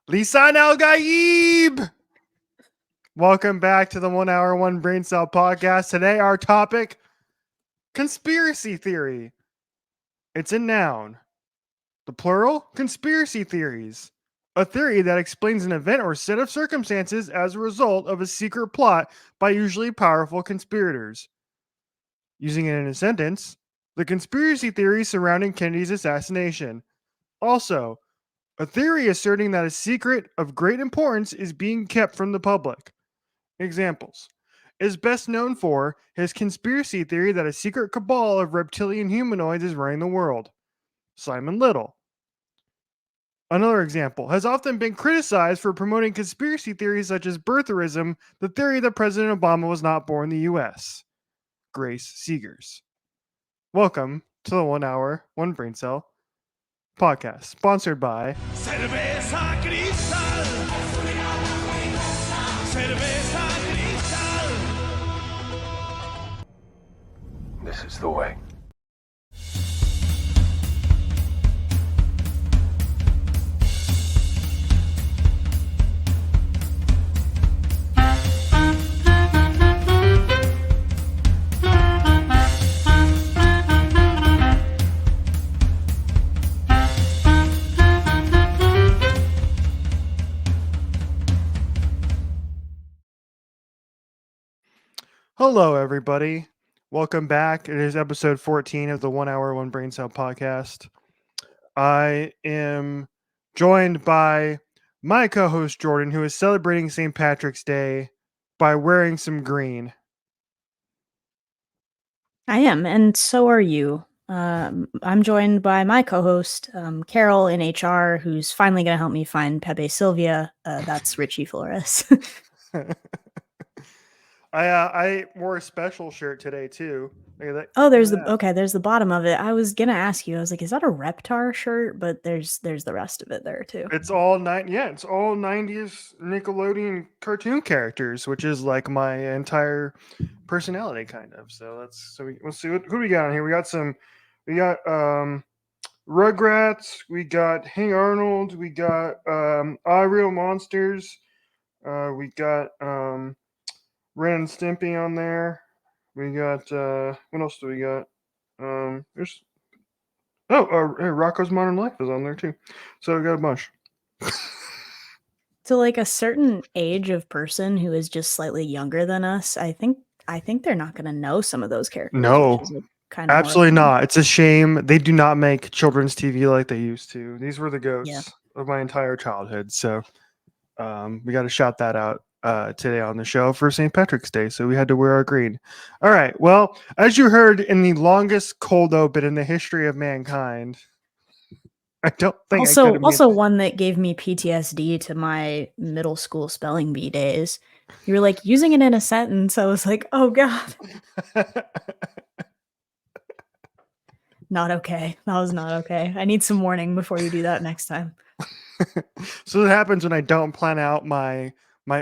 Lisan Al Gaib! Welcome back to the 1 Hour 1 Brain Cell podcast. Today, our topic conspiracy theory. It's a noun. The plural, conspiracy theories. A theory that explains an event or set of circumstances as a result of a secret plot by usually powerful conspirators. Using it in a sentence, the conspiracy theory surrounding Kennedy's assassination. Also, a theory asserting that a secret of great importance is being kept from the public. Examples. Is best known for his conspiracy theory that a secret cabal of reptilian humanoids is running the world. Simon Little. Another example has often been criticized for promoting conspiracy theories such as birtherism, the theory that President Obama was not born in the US. Grace Seegers. Welcome to the 1 Hour 1 Brain Cell podcast, sponsored by Cerveza Cristal. Cerveza Cristal. This is the way. Hello, everybody. Welcome back. It is episode 14 of the 1 Hour 1 Brain Cell podcast. I am joined by my co-host Jordan, who is celebrating St. Patrick's Day by wearing some green. I am, and so are you. I'm joined by my co-host, Carol in HR, who's finally going to help me find Pepe Sylvia. That's Richie Flores. I wore a special shirt today too. Oh, there's the bottom of it. I was gonna ask you. I was like, is that a Reptar shirt? But there's the rest of it there too. It's all 90s Nickelodeon cartoon characters, which is like my entire personality kind of. So let's see who do we got on here. We got Rugrats, we got Hey Arnold, we got Real Monsters, we got Ren and Stimpy on there. We got what else do we got? There's Rocko's Modern Life is on there too. So we got a bunch. So like a certain age of person who is just slightly younger than us, I think they're not going to know some of those characters. No, absolutely not. It's a shame they do not make children's TV like they used to. These were the goats of my entire childhood. So we got to shout that out today on the show for St. Patrick's Day. So we had to wear our green. All right. Well, as you heard in the longest cold open in the history of mankind, I don't think also one that gave me PTSD to my middle school spelling bee days. You were like using it in a sentence. I was like, oh God. Not okay. That was not okay. I need some warning before you do that next time. So what happens when I don't plan out my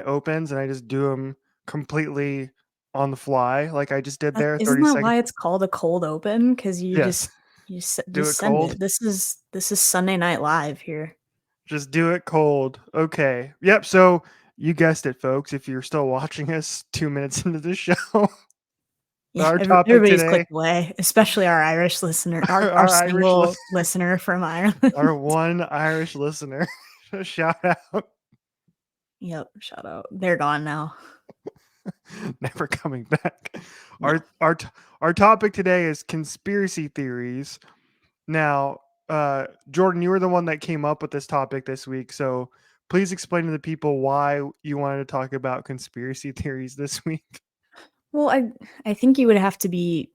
opens and I just do them completely on the fly, like I just did there. Isn't that why it's called a cold open? Because you just do it send cold. it. This is Sunday Night Live here. Just do it cold. Okay. Yep. So you guessed it, folks. If you're still watching us 2 minutes into the show, our topic everybody's today, clicked away, especially our Irish listener, our single listener from Ireland, our one Irish listener. Shout out. Yep, shout out. They're gone now. Never coming back. No. Our topic today is conspiracy theories. Now, Jordan, you were the one that came up with this topic this week, so please explain to the people why you wanted to talk about conspiracy theories this week. Well, I think you would have to be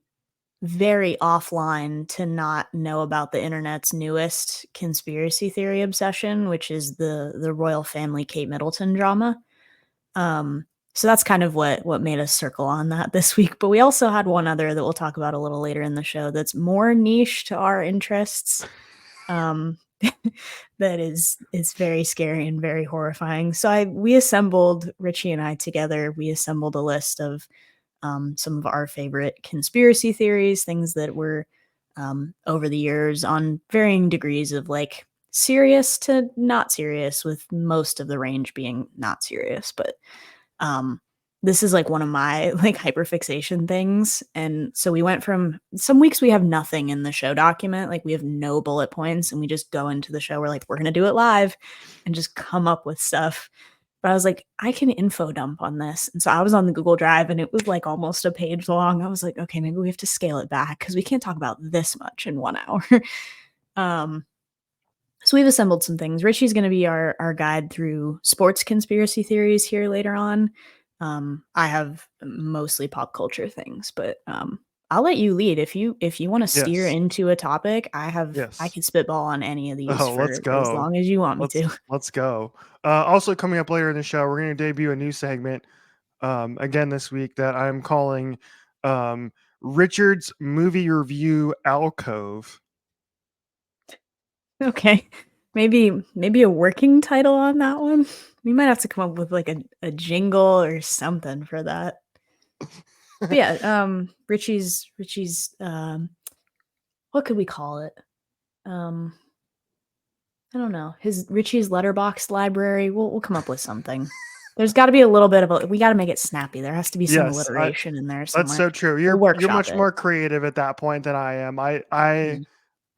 very offline to not know about the internet's newest conspiracy theory obsession, which is the royal family Kate Middleton drama. So that's kind of what made us circle on that this week. But we also had one other that we'll talk about a little later in the show that's more niche to our interests. That is very scary and very horrifying. So Richie and I together, we assembled a list of some of our favorite conspiracy theories, things that were over the years on varying degrees of like serious to not serious, with most of the range being not serious. But this is like one of my like hyperfixation things. And so we went from some weeks we have nothing in the show document, like we have no bullet points, and we just go into the show. We're like, we're going to do it live and just come up with stuff. But I was like, I can info dump on this. And so I was on the Google Drive and it was like almost a page long. I was like, okay, maybe we have to scale it back because we can't talk about this much in 1 hour. So we've assembled some things. Richie's going to be our guide through sports conspiracy theories here later on. I have mostly pop culture things, but I'll let you lead if you want to steer Yes. into a topic. I Yes. can spitball on any of these Oh, let's for as go. long as you want me to. Let's go. Also coming up later in the show, we're going to debut a new segment again this week that I'm calling Richard's Movie Review Alcove. Okay. Maybe a working title on that one. We might have to come up with like a jingle or something for that. But yeah, Richie's what could we call it? I don't know. Richie's Letterboxd library. We'll come up with something. There's got to be a little bit of we got to make it snappy. There has to be some Yes, alliteration in there that's somewhere. so true. We'll You're workshop much it. more creative at that point than I am. Mhm.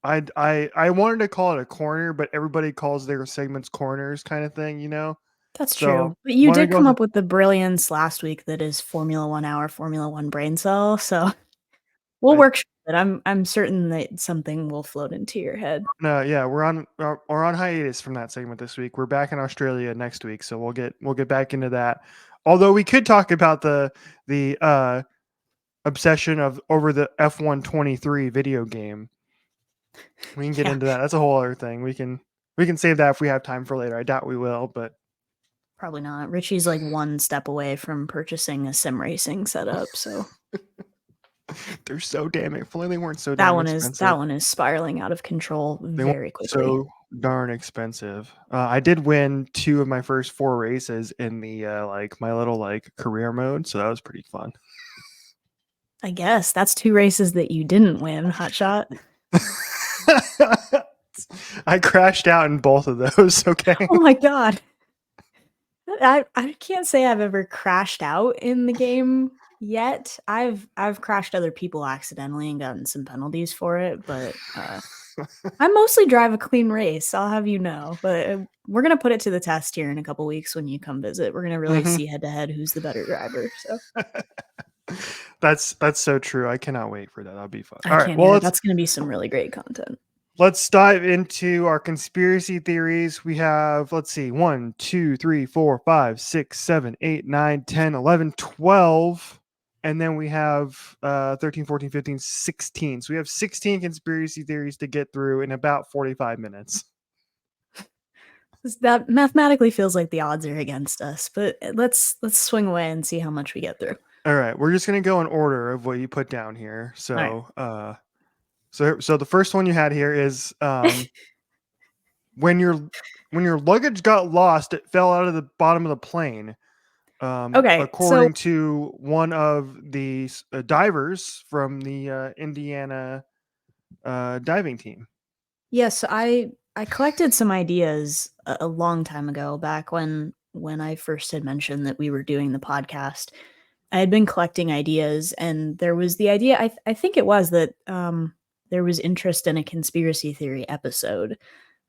I wanted to call it a corner, but everybody calls their segments corners kind of thing, you know? That's So true. But you wanted to did go come with up with the brilliance last week that is Formula 1 hour, Formula 1 brain cell. So we'll I workshop it. I'm certain that something will float into your head. no, yeah, we're on hiatus from that segment this week. We're back in Australia next week, so we'll get back into that. Although we could talk about the obsession of over the F123 video game. We can get Yeah, into that. That's a whole other thing. We can save that if we have time for later. I doubt we will, but probably not. Richie's like one step away from purchasing a sim racing setup, so they're so damn. If only they weren't so damn expensive. that one is spiraling out of control They weren't very quickly. so darn expensive. I did win 2 of my first 4 races in the like my little like career mode, so that was pretty fun. I guess that's 2 races that you didn't win, hotshot. I crashed out in both of those. Okay. Oh my god. I can't say I've ever crashed out in the game yet. I've crashed other people accidentally and gotten some penalties for it, but I mostly drive a clean race, I'll have you know. But we're gonna put it to the test here in a couple weeks when you come visit. We're gonna really see head to head who's the better driver. So That's so true. I cannot wait for that. That'll be fun. I All right. can't Well, either. That's gonna be some really great content. let's dive into our conspiracy theories. We have, let's see, 1, 2, 3, 4, 5, 6, 7, 8, 9, 10, 11, 12. And then we have 13, 14, 15, 16. So we have 16 conspiracy theories to get through in about 45 minutes. That mathematically feels like the odds are against us, but let's swing away and see how much we get through. All right. We're just going to go in order of what you put down here. So, All so the first one you had here is when your luggage got lost, it fell out of the bottom of the plane. Okay, According to one of the divers from the Indiana diving team. yes, I collected some ideas a long time ago, back when I first had mentioned that we were doing the podcast. I had been collecting ideas, and there was the idea. I think it was that there was interest in a conspiracy theory episode,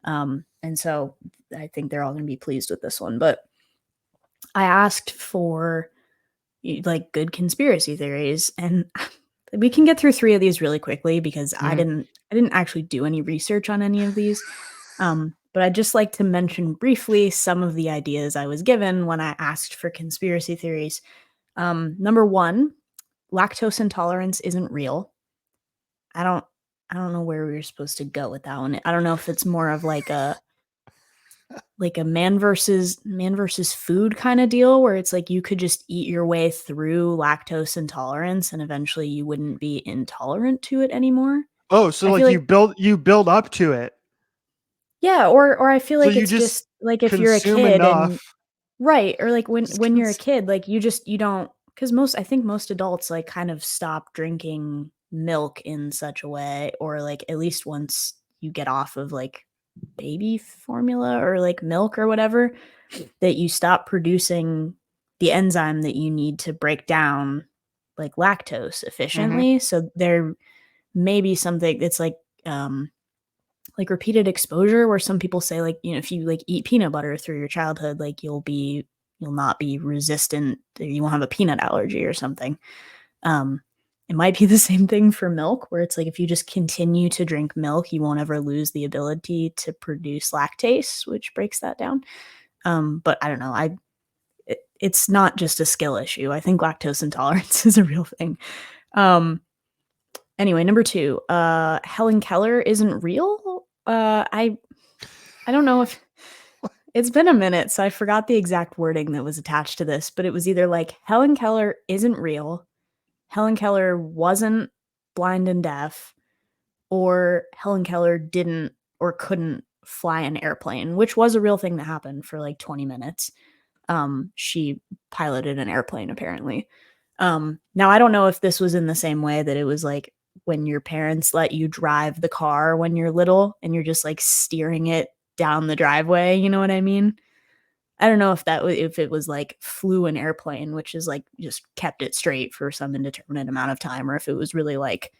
and so I think they're all going to be pleased with this one. But I asked for like good conspiracy theories, and we can get through 3 of these really quickly because I didn't actually do any research on any of these. But I'd just like to mention briefly some of the ideas I was given when I asked for conspiracy theories. Number 1, lactose intolerance isn't real. I don't know where we were supposed to go with that one. I don't know if it's more of like a man versus food kind of deal, where it's like you could just eat your way through lactose intolerance and eventually you wouldn't be intolerant to it anymore. Oh, so I like feel you build up to it. Yeah, or I feel So like you it's just just like if you're a consume kid enough. and right, or like Just when you're a cons- kid, like you don't, because I think most adults like kind of stop drinking milk in such a way, or like at least once you get off of like baby formula or like milk or whatever, that you stop producing the enzyme that you need to break down like lactose efficiently. So there may be something that's like repeated exposure, where some people say, like, you know, if you like eat peanut butter through your childhood, like you'll not be resistant, you won't have a peanut allergy or something. It might be the same thing for milk, where it's like if you just continue to drink milk, you won't ever lose the ability to produce lactase, which breaks that down. But I don't know. It's not just a skill issue. I think lactose intolerance is a real thing. Anyway, number 2, Helen Keller isn't real. I don't know if it's been a minute, so I forgot the exact wording that was attached to this, but it was either like Helen Keller isn't real, Helen Keller wasn't blind and deaf, or Helen Keller didn't or couldn't fly an airplane, which was a real thing that happened for like 20 minutes. She piloted an airplane apparently. Now I don't know if this was in the same way that it was like when your parents let you drive the car when you're little and you're just like steering it down the driveway, you know what I mean? I don't know if if it was like flew an airplane, which is like just kept it straight for some indeterminate amount of time, or if it was really like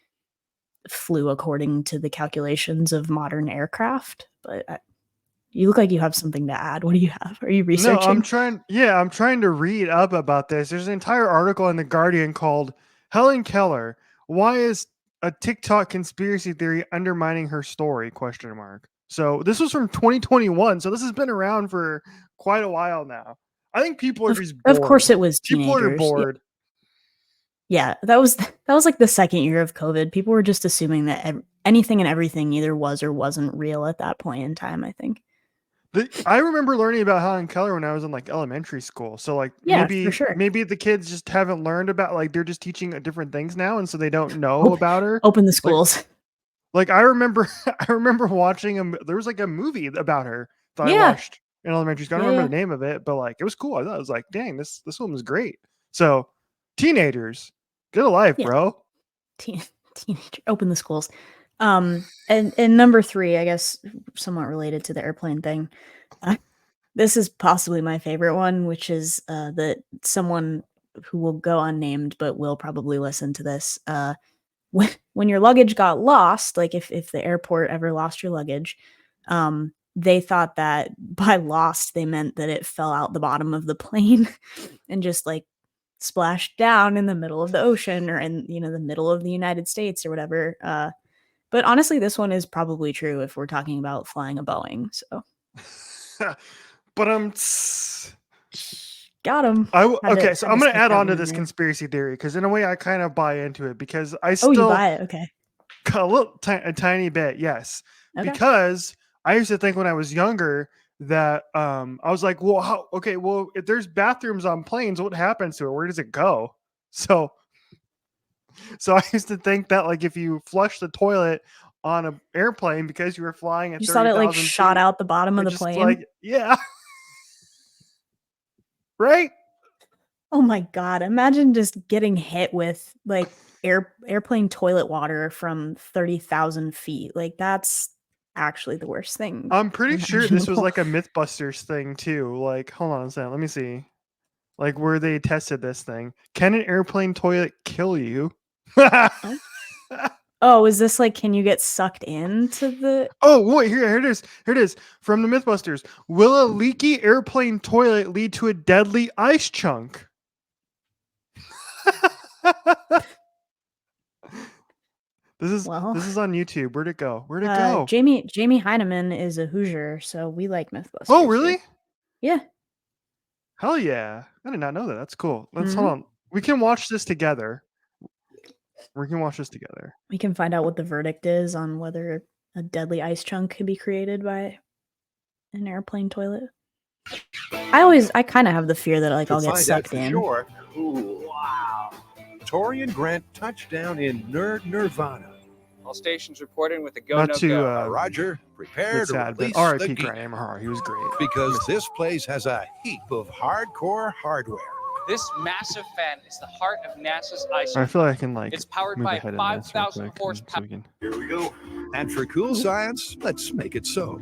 flew according to the calculations of modern aircraft. But you look like you have something to add. What do you have? Are you No, researching? I'm trying to read up about this. There's an entire article in The Guardian called Helen Keller, Why is a TikTok conspiracy theory undermining her story? Question mark. So this was from 2021. So this has been around for quite a while now. I think people are just bored. Of course it was People are teenagers. bored. Yeah, that was like the second year of COVID. People were just assuming that anything and everything either was or wasn't real at that point in time, I think. I remember learning about Helen Keller when I was in like elementary school. So like Yeah, for sure. maybe the kids just haven't learned about, like, they're just teaching different things now, and so they don't know about her. Open the Like, schools. like I remember watching there was like a movie about her that I Yeah. watched in elementary school. I don't remember the name of it, but like it was cool. I thought it was like, dang, this woman's great. So teenagers, get a life, Yeah. bro. Teenager, open the schools. And number 3, I guess, somewhat related to the airplane thing. This is possibly my favorite one, which is that someone who will go unnamed but will probably listen to this. When your luggage got lost, like if the airport ever lost your luggage, they thought that by lost they meant that it fell out the bottom of the plane and just like splashed down in the middle of the ocean or in, you know, the middle of the United States or whatever. But honestly, this one is probably true if we're talking about flying a Boeing. So, But got him. okay, so I'm going to add on to this conspiracy theory because in a way I kind of buy into it because I still you buy it. Okay. A tiny bit, yes. Okay. Because I used to think when I was younger that I was like, well, if there's bathrooms on planes, what happens to it? Where does it go? So I used to think that like if you flush the toilet on an airplane because you were flying at 30,000 thought it like shot out the bottom of the plane. Like, yeah. Right? Oh my god, imagine just getting hit with like airplane toilet water from 30,000 feet. Like that's actually the worst thing. I'm pretty sure this was like a Mythbusters thing too. Like, hold on a second, let me see. Like where they tested this thing. Can an airplane toilet kill you? Oh, is this like, can you get sucked into the... Oh, wait, here it is. Here it is. From the Mythbusters. Will a leaky airplane toilet lead to a deadly ice chunk? This is on YouTube. Where'd it go? Where'd it go? Jamie Heineman is a Hoosier, so we like Mythbusters. Oh, really? Here. Yeah. Hell yeah. I did not know that. That's cool. Let's hold on. We can watch this together. We can find out what the verdict is on whether a deadly ice chunk could be created by an airplane toilet. I kind of have the fear that like I'll get sucked in. Sure. Ooh, wow. Torian Grant touchdown in Nirvana. All stations reporting with the go. Roger, prepare to release R.I.P. the geek. Grant. He was great. Because this place has a heap of hardcore hardware. This massive fan is the heart of NASA's ice. I feel like I can like It's powered move by ahead in this real 5,000 quick, horsepower. so we can. Here we go. And for cool science, let's make it so.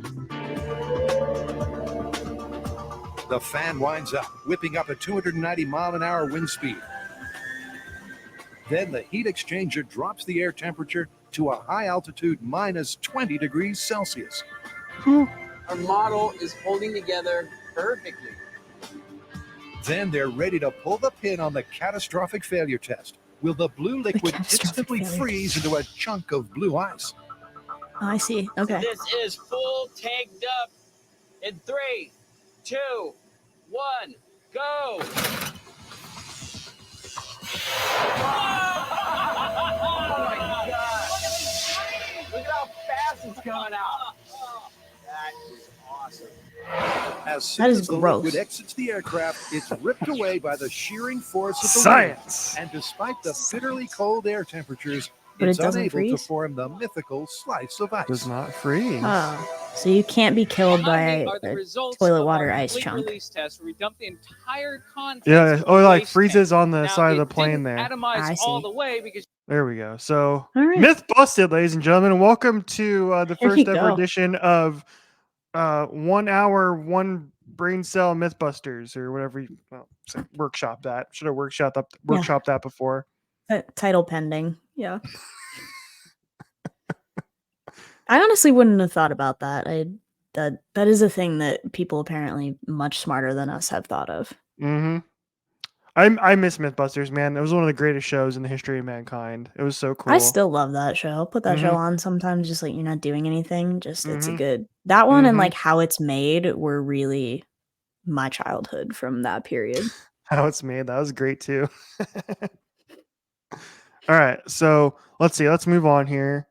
The fan winds up, whipping up a 290-mile-an-hour wind speed. Then the heat exchanger drops the air temperature to a high altitude minus 20 degrees Celsius. Our model is holding together perfectly. Then they're ready to pull the pin on the catastrophic failure test. Will the blue liquid catastrophic instantly failure freeze into a chunk of blue ice? Oh, I see. Okay. This is full tanked up in 3, 2, 1, go! Oh my God! Look at how fast it's coming out. That is awesome. As soon That is as the gross. liquid exits the aircraft, it's ripped away by the shearing force of the Science. wind. And despite the bitterly cold air temperatures, But it it's doesn't unable to freeze? form the mythical slice of ice. Does not freeze. Oh, so you can't be killed by Behind me are the a results toilet of water our ice complete chunk. release test where we dump the entire contents Yeah, of oh, a it like waste freezes tank. on the Now, side of it the plane didn't there. atomize I all see. the way because There we go. So, All right. myth busted, ladies and gentlemen. Welcome to the Here first you ever go. edition of 1 hour, 1 brain cell Mythbusters or whatever. Workshop that. Should have workshopped that before. Title pending. Yeah. I honestly wouldn't have thought about that. That is a thing that people apparently much smarter than us have thought of. Mm-hmm. I miss Mythbusters, man. It was one of the greatest shows in the history of mankind. It was so cool. I still love that show. I'll put that show Mhm. on sometimes, just like you're not doing anything. Just it's a Mhm. good that one and Mhm. like how it's made were really my childhood from that period. How it's made. That was great too. All right, so let's see. Let's move on here.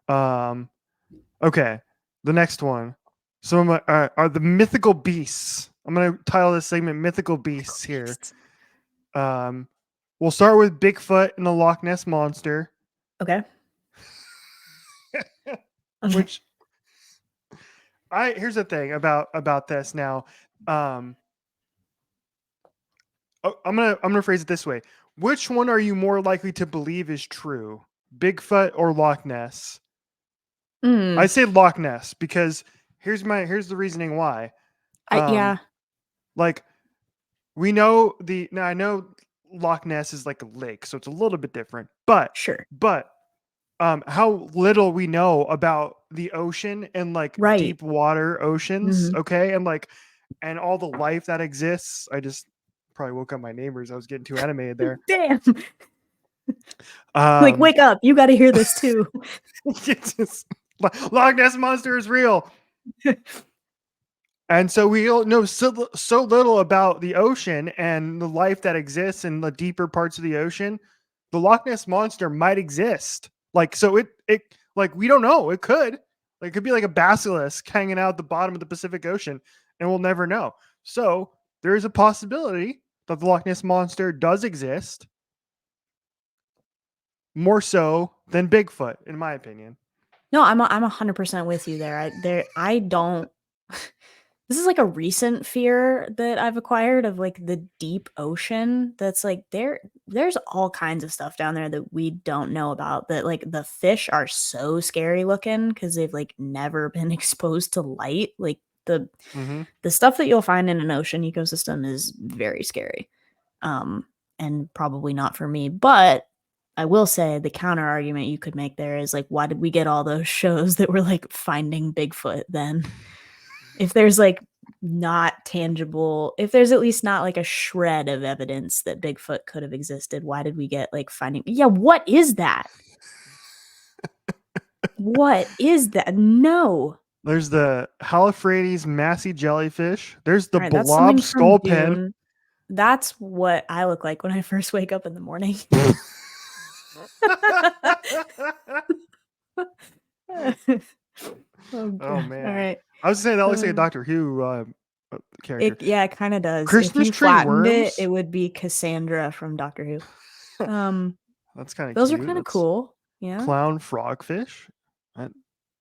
Okay, the next one. Some are the mythical beasts. I'm gonna title this segment "Mythical Beasts" here. We'll start with Bigfoot and the Loch Ness monster, Okay. which here's the thing about this now. I'm gonna phrase it this way. Which one are you more likely to believe is true? Bigfoot or Loch Ness? I say Loch Ness because here's the reasoning why. Yeah. Like we know I know Loch Ness is like a lake, so it's a little bit different. But Sure. how little we know about the ocean and like Right. deep water oceans, Mhm. okay, and all the life that exists. I just probably woke up my neighbors. I was getting too animated there. Damn. Like wake up. You got to hear this too. Loch Ness monster is real. And so we don't know so little about the ocean and the life that exists in the deeper parts of the ocean. The Loch Ness monster might exist. Like, so it like, we don't know. It could be like a basilisk hanging out at the bottom of the Pacific Ocean and we'll never know. So there is a possibility that the Loch Ness monster does exist. More so than Bigfoot, in my opinion. No, I'm 100% with you there. I don't. This is like a recent fear that I've acquired of like the deep ocean. That's like there's all kinds of stuff down there that we don't know about. That like the fish are so scary looking because they've like never been exposed to light. Like the stuff that you'll find in an ocean ecosystem is very scary, and probably not for me. But I will say the counter argument you could make there is like, why did we get all those shows that were like finding Bigfoot then? If there's like not tangible, if there's at least not like a shred of evidence that Bigfoot could have existed, why did we get like finding? Yeah, what is that? What is that? No. There's the Halophrades massey jellyfish. There's the All right, that's blob something from skull pen. Dune. That's what I look like when I first wake up in the morning. Oh man! All right. I was saying that looks like a Doctor Who character. It kind of does. Christmas if you tree flattened worms? it would be Cassandra from Doctor Who. That's kind of Those cute. are kind of That's cool. Yeah. Clown frogfish. That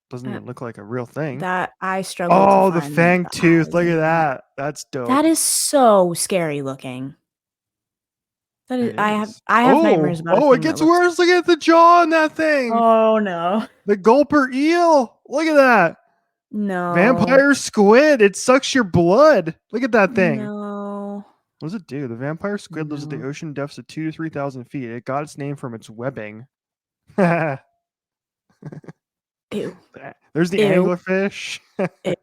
doesn't Uh, even look like a real thing. That I struggle. Oh, to the find fang the tooth! eyes Look in at that. That's dope. That is so scary looking. That is, It I have is. nightmares about. Oh, it gets worse. Look at the jaw on that thing. Oh no, The gulper eel. Look at that. no, Vampire squid. It sucks your blood. Look at that thing. No, What does it do? The vampire squid lives at the No. ocean depths of 2,000 to 3,000 feet. It got its name from its webbing. There's ew, the Ew. anglerfish, ew.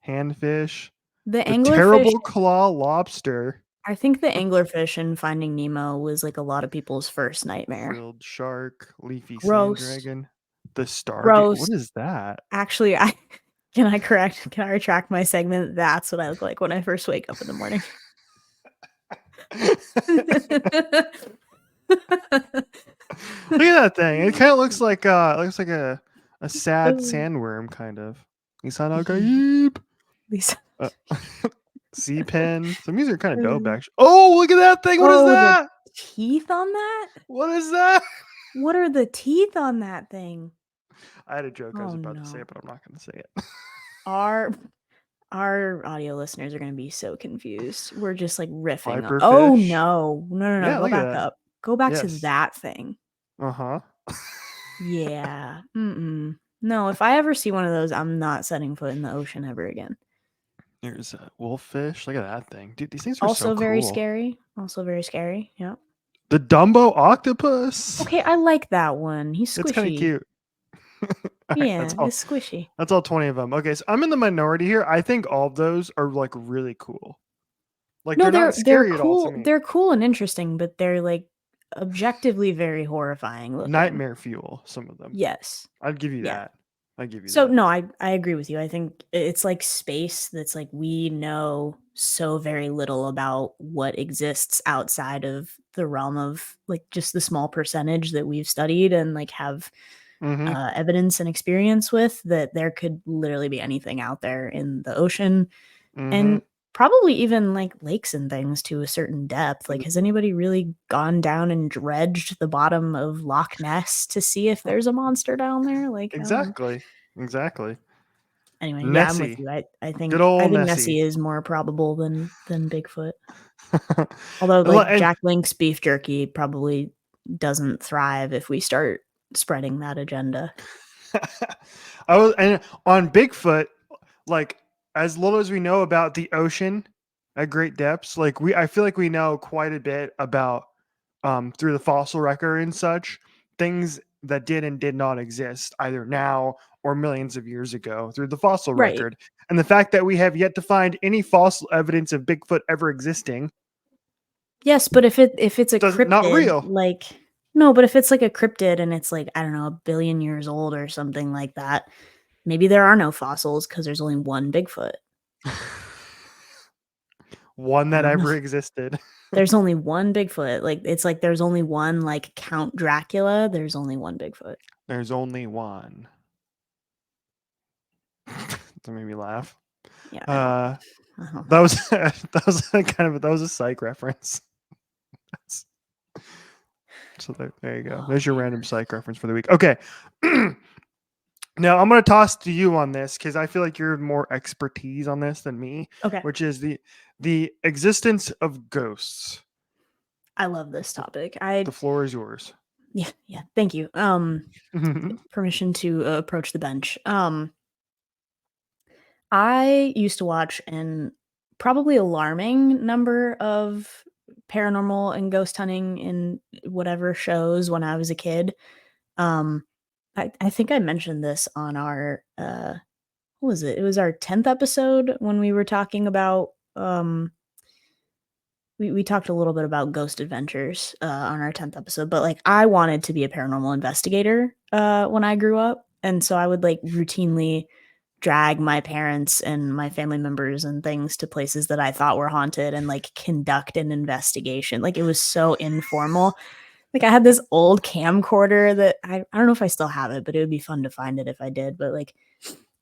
handfish, The the anglerfish. terrible claw lobster, I think the anglerfish in Finding Nemo was like a lot of people's first nightmare. frilled shark, leafy Gross. sand dragon, the stargate. Gross. What is that? Actually, can I retract my segment? That's what I look like when I first wake up in the morning. Look at that thing. It kind of looks like a sad sandworm, kind of. These Sea pen. Some of these are kind of dope, actually. Oh, look at that thing. What is the that? teeth on that? What is that? What are the teeth on that thing? I had a joke I was Oh, about to no. say it, but I'm not going to say it. Our audio listeners are going to be so confused. We're just like riffing. Viperfish. Oh no. Yeah, Go look at back that. up. Go back to Yes. that thing. Uh-huh. Yeah. No, if I ever see one of those, I'm not setting foot in the ocean ever again. There's a wolffish. Look at that thing. Dude, these things are Also so very cool. scary. Also very scary. Yeah. The Dumbo octopus. Okay, I like that one. He's squishy. It's kind of cute. Yeah, that's all, it's squishy. That's all 20 of them. Okay, so I'm in the minority here. I think all of those are like really cool. Like No, they're not scary they're at all to cool. me. They're cool and interesting, but they're like objectively very horrifying looking. Nightmare fuel, some of them. Yes. I'd give you Yeah. that. I'd give you So that. no, I agree with you. I think it's like space that's like we know so very little about what exists outside of the realm of like just the small percentage that we've studied and like have Mhm. evidence and experience with, that there could literally be anything out there in the ocean and probably even like lakes and things to a certain depth. Like, has anybody really gone down and dredged the bottom of Loch Ness to see if there's a monster down there? Like, I don't know. Exactly. Anyway, yeah, I'm with Nessie. you. I think Good old Nessie Nessie. is more probable than Bigfoot. Although like And- Jack Link's beef jerky probably doesn't thrive if we start spreading that agenda. and on Bigfoot, like as little as we know about the ocean at great depths, like I feel like we know quite a bit about through the fossil record and such things that did and did not exist either now or millions of years ago through the fossil Right. record. And the fact that we have yet to find any fossil evidence of Bigfoot ever existing. Yes, but if it's a cryptid, not real. like no, but if it's like a cryptid and it's like, I don't know, 1 billion years old or something like that, maybe there are no fossils because there's only one Bigfoot. One that ever existed. There's only one Bigfoot. Like it's like there's only one like Count Dracula. There's only one Bigfoot. There's only one. That made me laugh. Yeah. That was that was a psych reference. So there you go. There's your random psych reference for the week. Okay. Now I'm going to toss to you on this because I feel like you're more expertise on this than me. Okay. Which is the existence of ghosts. I love this topic. The floor is yours. Yeah. Thank you. Permission to approach the bench. I used to watch an probably alarming number of paranormal and ghost hunting in whatever shows when I was a kid. I think I mentioned this on our what was it? It was our 10th episode when we were talking about we talked a little bit about ghost adventures on our 10th episode, but like I wanted to be a paranormal investigator when I grew up, and so I would like routinely drag my parents and my family members and things to places that I thought were haunted and like conduct an investigation. Like it was so informal. Like I had this old camcorder that I don't know if I still have it, but it would be fun to find it if I did. But like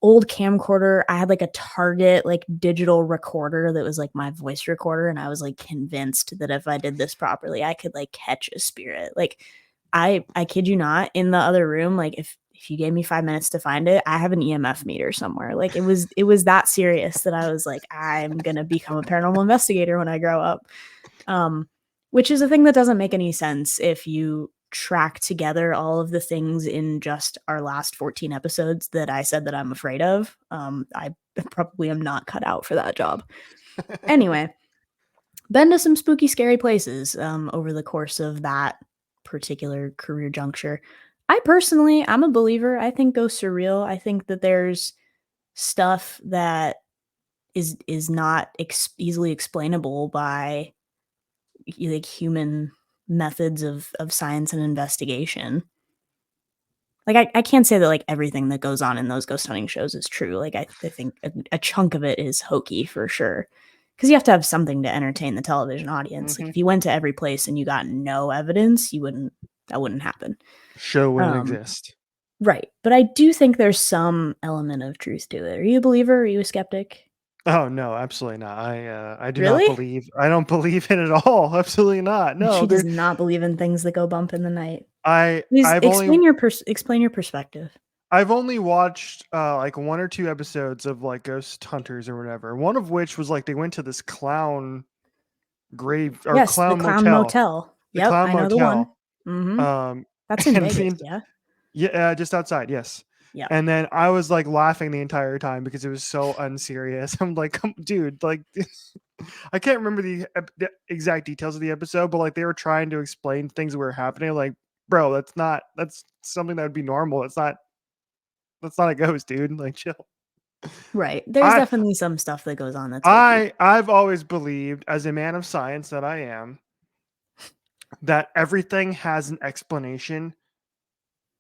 old camcorder, I had like a Target like digital recorder that was like my voice recorder, and I was like convinced that if I did this properly, I could like catch a spirit. Like I kid you not, in the other room, like if you gave me 5 minutes to find it, I have an EMF meter somewhere. Like it was that serious that I was like, I'm gonna become a paranormal investigator when I grow up. Which is a thing that doesn't make any sense if you track together all of the things in just our last 14 episodes that I said that I'm afraid of. I probably am not cut out for that job. Anyway, been to some spooky, scary places over the course of that particular career juncture. I'm a believer. I think ghosts are real. I think that there's stuff that is not easily explainable by like human methods of science and investigation. Like I can't say that like everything that goes on in those ghost hunting shows is true. Like I think a chunk of it is hokey for sure. Because you have to have something to entertain the television audience. Like if you went to every place and you got no evidence, that wouldn't happen. Show wouldn't Um, exist. Right. But I do think there's some element of truth to it. Are you a believer? Are you a skeptic? Oh no, absolutely not. I do not Really? believe. I don't believe in it at all. Absolutely not. No, She does not believe in things that go bump in the night. Please I've explain only your perspective. I've only watched like 1 or 2 episodes of like Ghost Hunters or whatever. One of which was like they went to this clown grave or Yes, the clown Clown motel. Motel. The Yep, clown I know the one. motel. Mhm. That's in And Vegas, yeah? yeah, just outside, yes. Yep. And then I was like laughing the entire time because it was so unserious. I'm like, dude, like I can't remember the exact details of the episode, but like they were trying to explain things that were happening. Like, bro, that's something that would be normal. That's not a ghost, dude. Like, chill. Right. There's I definitely some stuff that goes on that's hokey. I've always believed, as a man of science that I am, that everything has an explanation.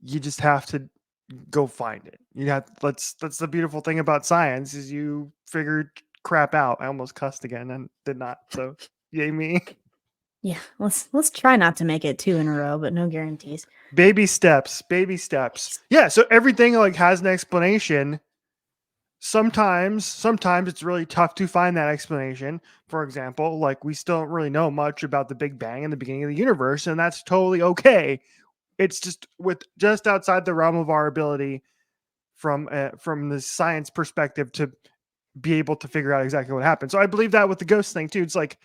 You just have to go find it. That's the beautiful thing about science is you figure crap out. I almost cussed again and did not. So yay me. Yeah, let's try not to make it 2 in a row, but no guarantees. Baby steps. Yeah, so everything like has an explanation. Sometimes it's really tough to find that explanation. For example, like we still don't really know much about the Big Bang and the beginning of the universe, and that's totally okay. It's just outside the realm of our ability from the science perspective to be able to figure out exactly what happened. So I believe that with the ghost thing too. It's like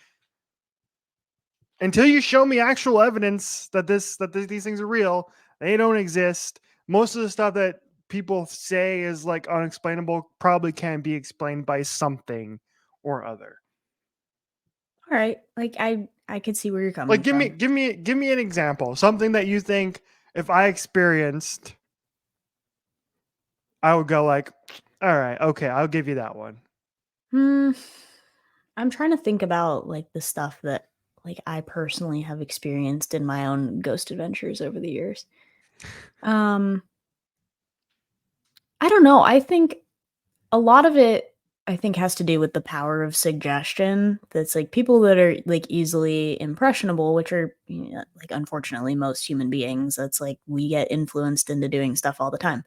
until you show me actual evidence that these things are real, they don't exist. Most of the stuff that people say is like unexplainable probably can be explained by something or other. All right. Like I could see where you're coming Like from. give me an example. Something that you think if I experienced, I would go like, all right, okay, I'll give you that one. I'm trying to think about like the stuff that like I personally have experienced in my own ghost adventures over the years. I don't know. I think a lot of it has to do with the power of suggestion. That's like people that are like easily impressionable, which are like unfortunately most human beings. That's like we get influenced into doing stuff all the time.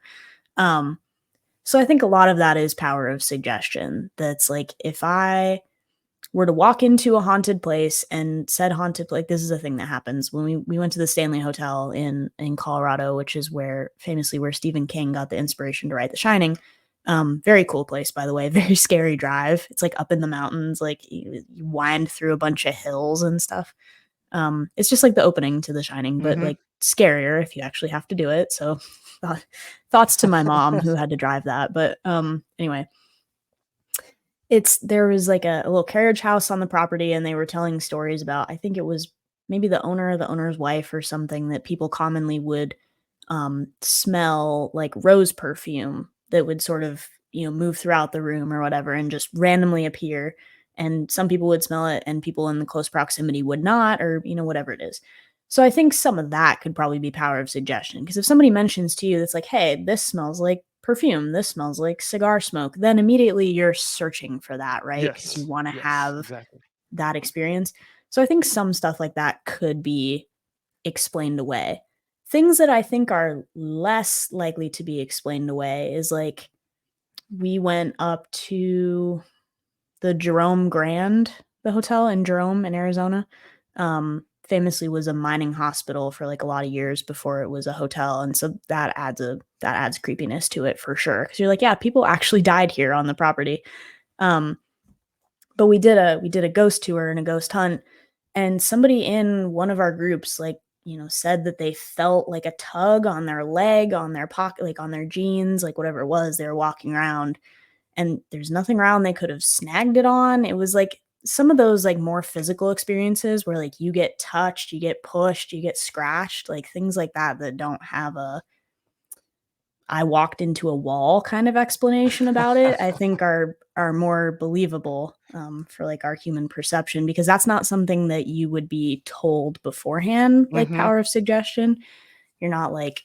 So I think a lot of that is power of suggestion. That's like if I were to walk into a haunted place and said haunted, like this is a thing that happens when we went to the Stanley Hotel in Colorado, which is where Stephen King got the inspiration to write The Shining. Very cool place, by the way. Very scary drive. It's like up in the mountains, like you wind through a bunch of hills and stuff. It's just like the opening to The Shining, but like scarier if you actually have to do it. So thoughts to my mom who had to drive that. But anyway, there was like a little carriage house on the property, and they were telling stories about, I think it was maybe the owner or the owner's wife or something, that people commonly would smell like rose perfume that would sort of, move throughout the room or whatever and just randomly appear. And some people would smell it and people in the close proximity would not, or, whatever it is. So I think some of that could probably be power of suggestion. Because if somebody mentions to you that's like, hey, this smells like perfume, this smells like cigar smoke, then immediately you're searching for that, right? Because you want to have exactly that experience. So I think some stuff like that could be explained away. Things that I think are less likely to be explained away is like we went up to the Jerome Grand, the hotel in Jerome in Arizona. Famously was a mining hospital for like a lot of years before it was a hotel, and so that adds creepiness to it for sure, because you're like, yeah, people actually died here on the property. But we did a ghost tour and a ghost hunt, And somebody in one of our groups, like, said that they felt like a tug on their leg, on their pocket, like on their jeans, like whatever it was, they were walking around, and there's nothing around they could have snagged it on. It was like some of those like more physical experiences where like you get touched, you get pushed, you get scratched, like things like that that don't have a I walked into a wall kind of explanation about it, I think are more believable for like our human perception, because that's not something that you would be told beforehand, like Mm-hmm. power of suggestion. You're not like,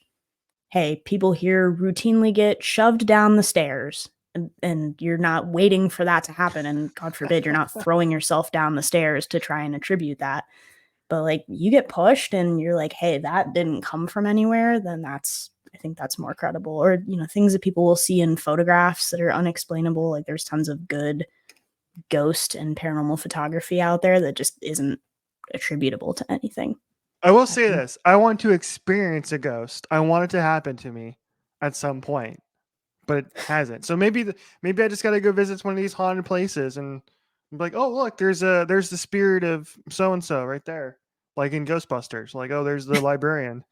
hey, people here routinely get shoved down the stairs. And you're not waiting for that to happen. And God forbid, you're not throwing yourself down the stairs to try and attribute that. But like you get pushed and you're like, hey, that didn't come from anywhere, then I think that's more credible. Or, things that people will see in photographs that are unexplainable. Like there's tons of good ghost and paranormal photography out there that just isn't attributable to anything. I will say this. I want to experience a ghost. I want it to happen to me at some point, but it hasn't. So maybe maybe I just got to go visit one of these haunted places and be like, oh, look, there's the spirit of so and so right there, like in Ghostbusters. Like, oh, there's the librarian.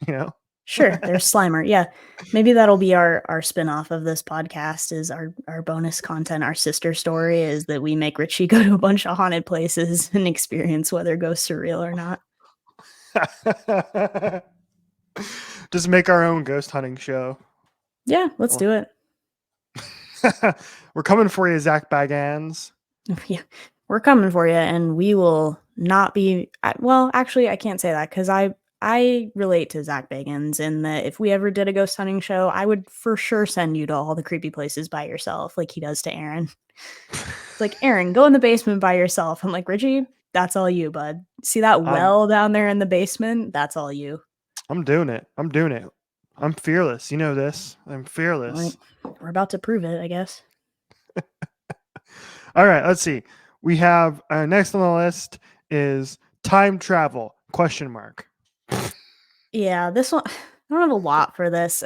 Sure, there's Slimer. Yeah. Maybe that'll be our spin-off of this podcast, is our bonus content. Our sister story is that we make Richie go to a bunch of haunted places and experience whether ghosts are real or not. Just make our own ghost hunting show. Yeah, let's do it. We're coming for you, Zach Bagans. Yeah, we're coming for you, and we will not be. Well, actually, I can't say that because I relate to Zach Bagans in that if we ever did a ghost hunting show, I would for sure send you to all the creepy places by yourself, like he does to Aaron. It's like, Aaron, go in the basement by yourself. I'm like, Richie, that's all you, bud. See that well down there in the basement? That's all you. I'm doing it. I'm fearless. You know this. I'm fearless. Right. We're about to prove it, I guess. All right, let's see. We have next on the list is time travel ? Yeah, this one, I don't have a lot for this.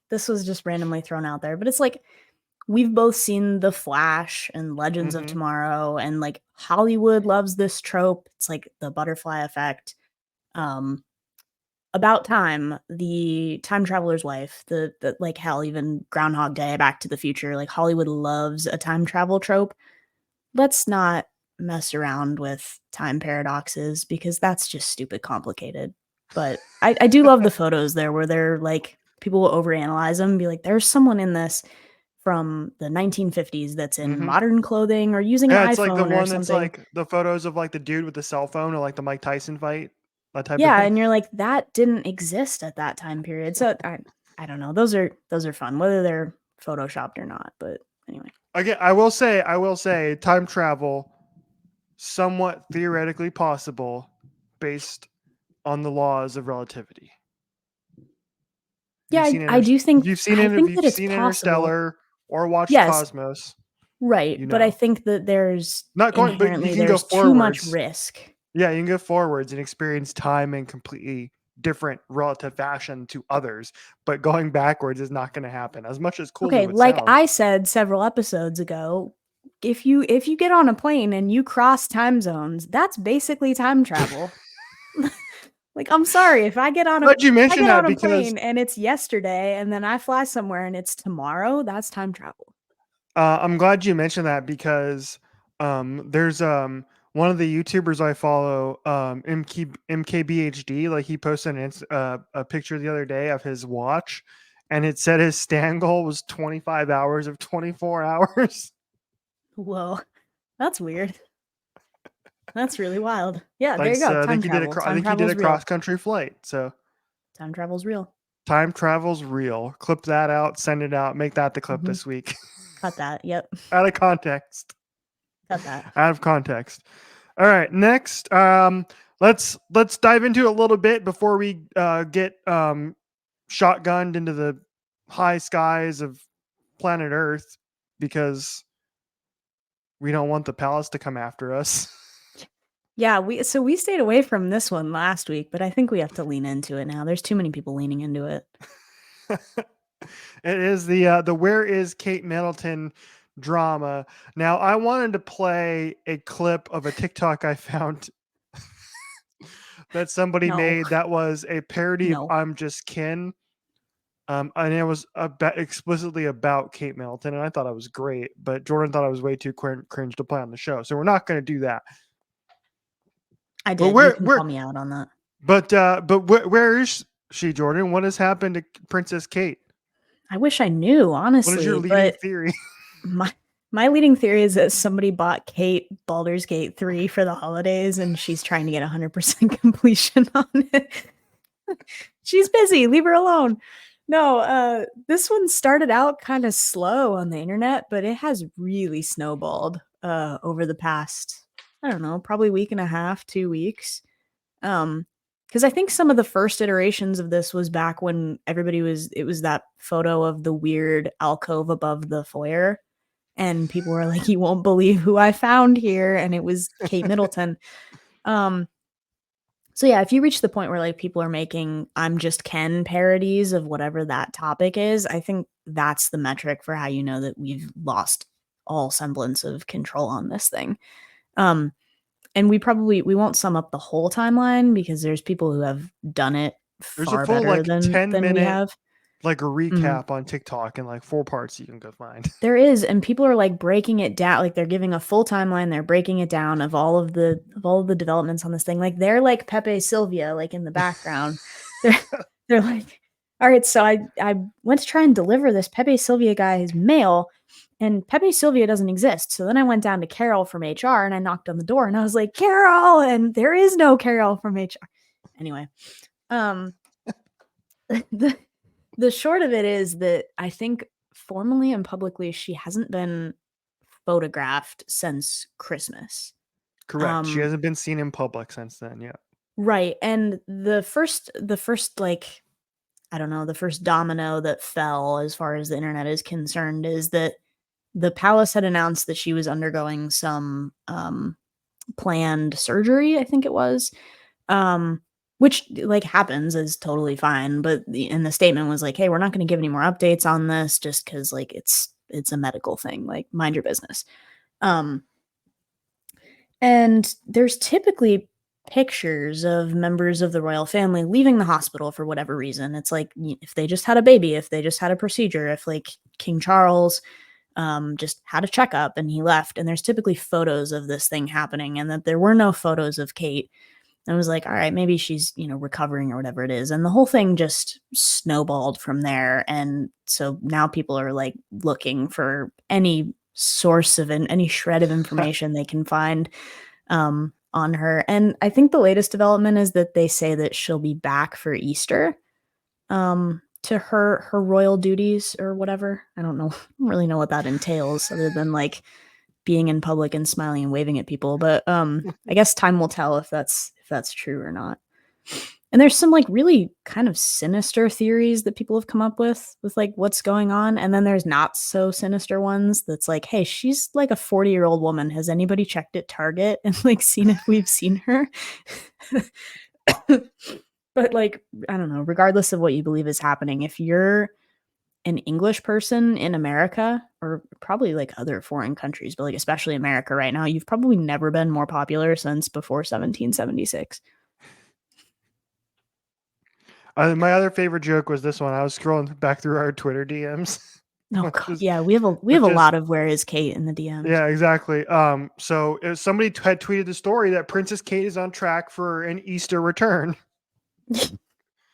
This was just randomly thrown out there, but it's like we've both seen The Flash and Legends of Tomorrow, and like Hollywood loves this trope. It's like the butterfly effect. About Time, the time traveler's wife, the like hell, even Groundhog Day, Back to the Future, like Hollywood loves a time travel trope. Let's not mess around with time paradoxes because that's just stupid complicated. But I do love the photos there where they're like, people will overanalyze them and be like, there's someone in this from the 1950s that's in modern clothing or using an iPhone it's like the or one something. that's like the photos of like the dude with the cell phone or like the Mike Tyson fight. That type Yeah, of thing. and you're like, that didn't exist at that time period. So I don't know. Those are fun, whether they're photoshopped or not. But anyway. Again, I will say time travel somewhat theoretically possible based on the laws of relativity. Yeah, I do think you've seen I think that it's seen possible. Interstellar or watched Yes. Cosmos. Right, but I think that there's not going, but you can go too much risk. Yeah, you can go forwards and experience time in completely different relative fashion to others, but going backwards is not going to happen. As much as cool. Okay, like I said several episodes ago, if you get on a plane and you cross time zones, that's basically time travel. Like, I'm sorry, if I get on a plane and it's yesterday and then I fly somewhere and it's tomorrow, that's time travel. I'm glad you mentioned that because there's one of the YouTubers I follow, MKBHD, like he posted a picture the other day of his watch and it said his stand goal was 25 hours of 24 hours. Whoa, that's weird. That's really wild. Yeah, there you go. I think he did a cross-country flight. So time travel's real. Time travel's real. Clip that out, send it out, make that the clip this week. Cut that. Yep. Out of context. Cut that. Out of context. All right, next, let's dive into a little bit before we get shotgunned into the high skies of planet Earth because we don't want the palace to come after us. Yeah, we stayed away from this one last week, but I think we have to lean into it now. There's too many people leaning into it. It is the Where is Kate Middleton drama. Now, I wanted to play a clip of a TikTok I found that somebody No. made that was a parody No. of I'm Just Kin. And it was explicitly about Kate Middleton, and I thought it was great, but Jordan thought I was way too cringe to play on the show, so we're not going to do that. I But did. You can call me out on that. But where is she, Jordan? What has happened to Princess Kate? I wish I knew, honestly. What is your leading theory? My leading theory is that somebody bought Kate Baldur's Gate 3 for the holidays, and she's trying to get 100% completion on it. She's busy. Leave her alone. No, this one started out kind of slow on the internet, but it has really snowballed over the past, I don't know, probably week and a half, 2 weeks. Because I think some of the first iterations of this was back when it was that photo of the weird alcove above the foyer. And people were like, you won't believe who I found here. And it was Kate Middleton. So yeah, if you reach the point where like people are making I'm Just Ken parodies of whatever that topic is, I think that's the metric for how you know that we've lost all semblance of control on this thing. And we won't sum up the whole timeline because there's people who have done it There's far a full better like than 10-minute we have. like a recap on TikTok in like 4 parts you can go find. There is, and people are like breaking it down. Like they're giving a full timeline. They're breaking it down of all of the developments on this thing. Like they're like Pepe Sylvia, like in the background. they're like, all right. So I went to try and deliver this Pepe Sylvia guy his mail, and Pepe Sylvia doesn't exist. So then I went down to Carol from HR and I knocked on the door and I was like, Carol, and there is no Carol from HR. Anyway, the short of it is that I think formally and publicly she hasn't been photographed since Christmas. Correct. She hasn't been seen in public since then. Yeah. Right. And the first like, I don't know, the first domino that fell as far as the internet is concerned is that the palace had announced that she was undergoing some planned surgery, I think it was. Which like happens is totally fine, but the statement was like, hey, we're not going to give any more updates on this just because like it's a medical thing, like mind your business. And there's typically pictures of members of the royal family leaving the hospital for whatever reason. It's like if they just had a baby, if they just had a procedure, if like King Charles just had a checkup and he left, and there's typically photos of this thing happening, and that there were no photos of Kate. And I was like, all right, maybe she's, recovering or whatever it is. And the whole thing just snowballed from there. And so now people are like looking for any source of any shred of information they can find on her. And I think the latest development is that they say that she'll be back for Easter to her royal duties or whatever. I don't really know what that entails other than like being in public and smiling and waving at people. But I guess time will tell if that's true or not. And there's some like really kind of sinister theories that people have come up with like what's going on. And then there's not so sinister ones that's like, hey, she's like a 40-year-old woman. Has anybody checked at Target and like seen if we've seen her? But like, I don't know, regardless of what you believe is happening, if you're an English person in America, or probably like other foreign countries, but like especially America right now, you've probably never been more popular since before 1776. My other favorite joke was this one. I was scrolling back through our Twitter DMs. Oh God, yeah, we have a lot of where is Kate in the DMs. Yeah, exactly. So somebody had tweeted the story that Princess Kate is on track for an Easter return.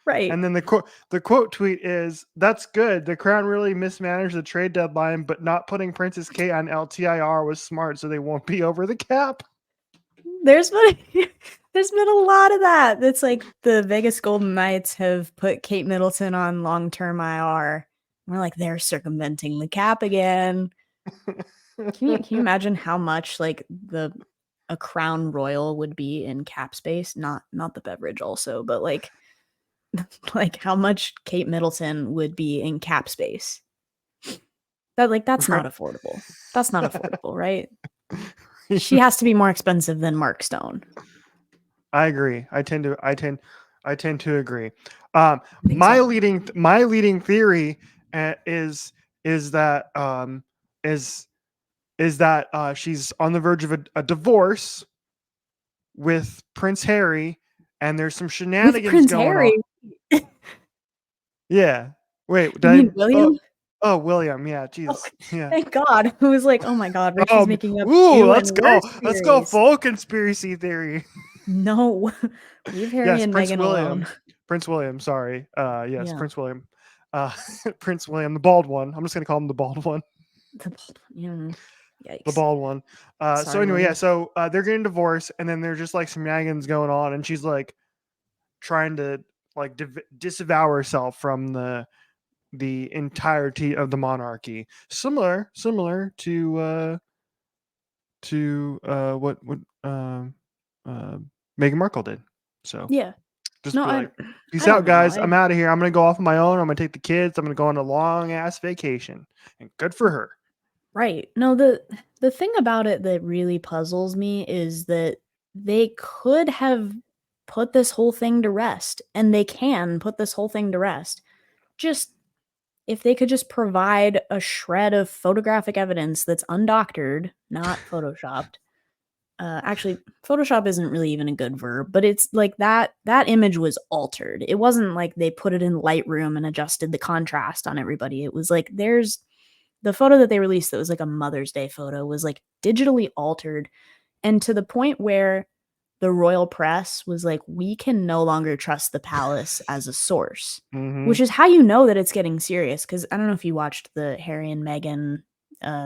Right. And then the quote tweet is, "That's good. The Crown really mismanaged the trade deadline, but not putting Princess Kate on LTIR was smart, so they won't be over the cap." There's been a lot of that. That's like the Vegas Golden Knights have put Kate Middleton on long-term IR. We're like, they're circumventing the cap again. Can you imagine how much like a Crown Royal would be in cap space? Not the beverage also, but like how much Kate Middleton would be in cap space. That's not affordable. That's not affordable, right? She has to be more expensive than Mark Stone. I agree. I tend to agree. My leading theory is that she's on the verge of a divorce with Prince Harry, and there's some With shenanigans Prince going Harry. on. Yeah. Wait, You mean William? Oh, William. Yeah, Oh, jeez. Yeah. thank God. I was like, oh my God, Richie's making up Ooh, new let's and go. worse Let's go theories. full conspiracy theory. No, leave Harry Yes, and Prince Meghan William. alone. Prince William, sorry. Yes, Yeah. Prince William. Uh, Prince William, the bald one. I'm just gonna call him the bald one. The bald one. The Yikes. bald one. So Sorry, anyway, yeah. William. So they're getting divorced, and then there's just like some shenanigans going on, and she's like trying to like disavow herself from the entirety of the monarchy. Similar to what Meghan Markle did. So Yeah. just No, be like, I peace don't out, know. guys. I'm out of here. I'm gonna go off on my own. I'm gonna take the kids. I'm gonna go on a long ass vacation, and good for her. Right. No, the thing about it that really puzzles me is that they could have put this whole thing to rest, and they can put this whole thing to rest. Just if they could just provide a shred of photographic evidence that's undoctored, not photoshopped. Actually, Photoshop isn't really even a good verb, but it's like that image was altered. It wasn't like they put it in Lightroom and adjusted the contrast on everybody. It was like there's the photo that they released that was like a Mother's Day photo was like digitally altered, and to the point where the royal press was like, we can no longer trust the palace as a source, which is how you know that it's getting serious. Because I don't know if you watched the Harry and Meghan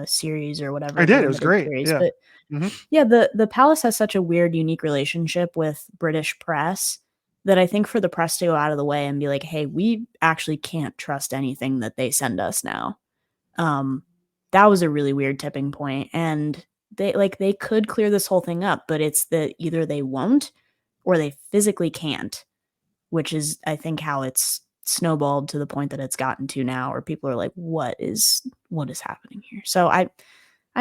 series or whatever. I the did. It was limited great. series, Yeah. but Mhm. yeah, the palace has such a weird, unique relationship with British press that I think for the press to go out of the way and be like, hey, we actually can't trust anything that they send us now. That was a really weird tipping point, and they could clear this whole thing up, but it's that either they won't or they physically can't, which is I think how it's snowballed to the point that it's gotten to now, where people are like, what is happening here? So I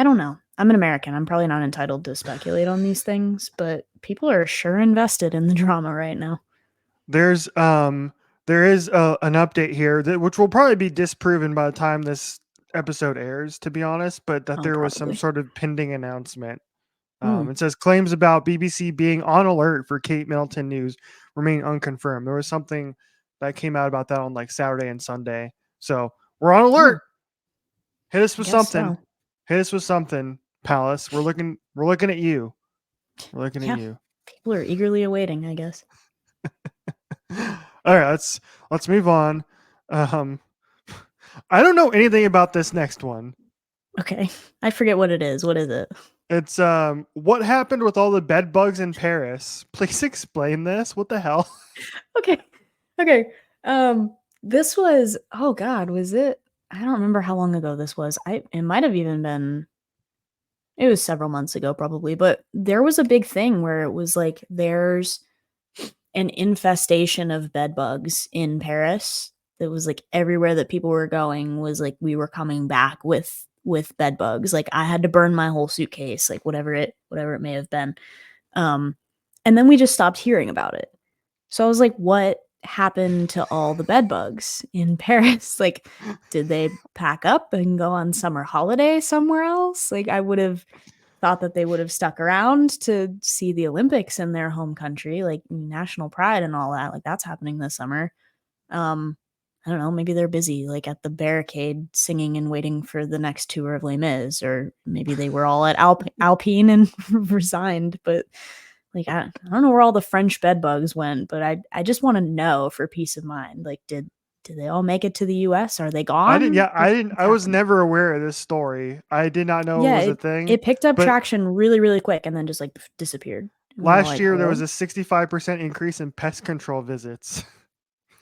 don't know. I'm an American. I'm probably not entitled to speculate on these things, but people are sure invested in the drama right now. There is an update here which will probably be disproven by the time this episode airs, to be honest, but that Oh, there was some probably. sort of pending announcement. Mm. It says claims about BBC being on alert for Kate Middleton news remain unconfirmed. There was something that came out about that on like Saturday and Sunday. So we're on alert. Hit us I with guess something. so. Hit us with something, Palace. We're looking at you. We're looking Yeah. at you. People are eagerly awaiting, I guess. All right, let's move on. I don't know anything about this next one. Okay. I forget what it is. What is it? It's what happened with all the bed bugs in Paris? Please explain this. What the hell? Okay. Okay. This was, oh God, was it? I don't remember how long ago this was. It might have even been, it was several months ago probably, but there was a big thing where it was like there's an infestation of bed bugs in Paris. That was like everywhere that people were going was like we were coming back with bed bugs. Like I had to burn my whole suitcase, like whatever it may have been. And then we just stopped hearing about it. So I was like, what happened to all the bed bugs in Paris? Like, did they pack up and go on summer holiday somewhere else? Like, I would have thought that they would have stuck around to see the Olympics in their home country, like national pride and all that. Like, that's happening this summer. I don't know, maybe they're busy, like at the barricade singing and waiting for the next tour of Les Mis, or maybe they were all at Alpine and resigned, but like I don't know where all the French bed bugs went, but I just want to know for peace of mind. Like, did they all make it to the US? Are they gone? I didn't. What's I was happening? never aware of this story. I did not know it Yeah, was a thing. it picked up But traction really, really quick and then just like disappeared. And we were last like, year there hello? was a 65% increase in pest control visits.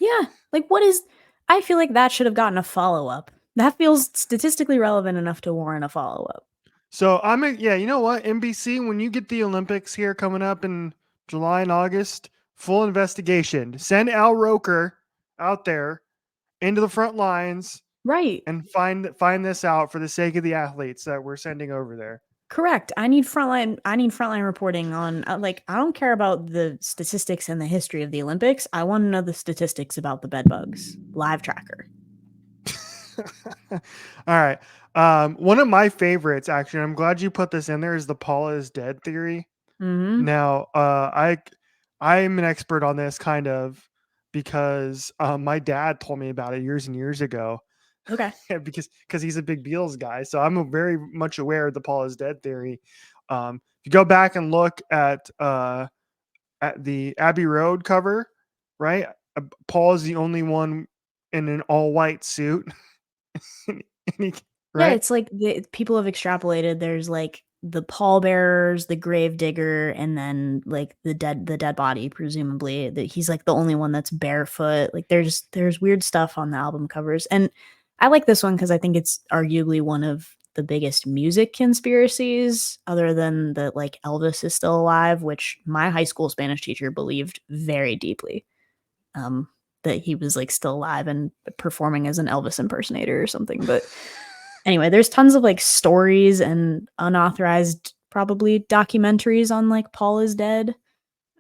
Yeah, like what is? I feel like that should have gotten a follow up. That feels statistically relevant enough to warrant a follow up. So you know what, NBC, when you get the Olympics here coming up in July and August, full investigation. Send Al Roker out there into the front lines Right. and find this out for the sake of the athletes that we're sending over there. Correct. I need frontline reporting on like I don't care about the statistics and the history of the Olympics. I want to know the statistics about the bed bugs. Live tracker. All right. One of my favorites, actually, I'm glad you put this in there, is the Paula is dead theory. Mm-hmm. Now, I'm an expert on this kind of because my dad told me about it years and years ago. Okay. because he's a big Beatles guy, so I'm very much aware of the Paul is dead theory. If you go back and look at the Abbey Road cover, right? Paul is the only one in an all white suit. And he- Yeah, right? it's like people have extrapolated. There's like the pallbearers, the grave digger, and then like the dead body, presumably. That he's like the only one that's barefoot. Like there's weird stuff on the album covers. And I like this one because I think it's arguably one of the biggest music conspiracies, other than that like Elvis is still alive, which my high school Spanish teacher believed very deeply. That he was like still alive and performing as an Elvis impersonator or something. But anyway, there's tons of like stories and unauthorized probably documentaries on like Paul is dead.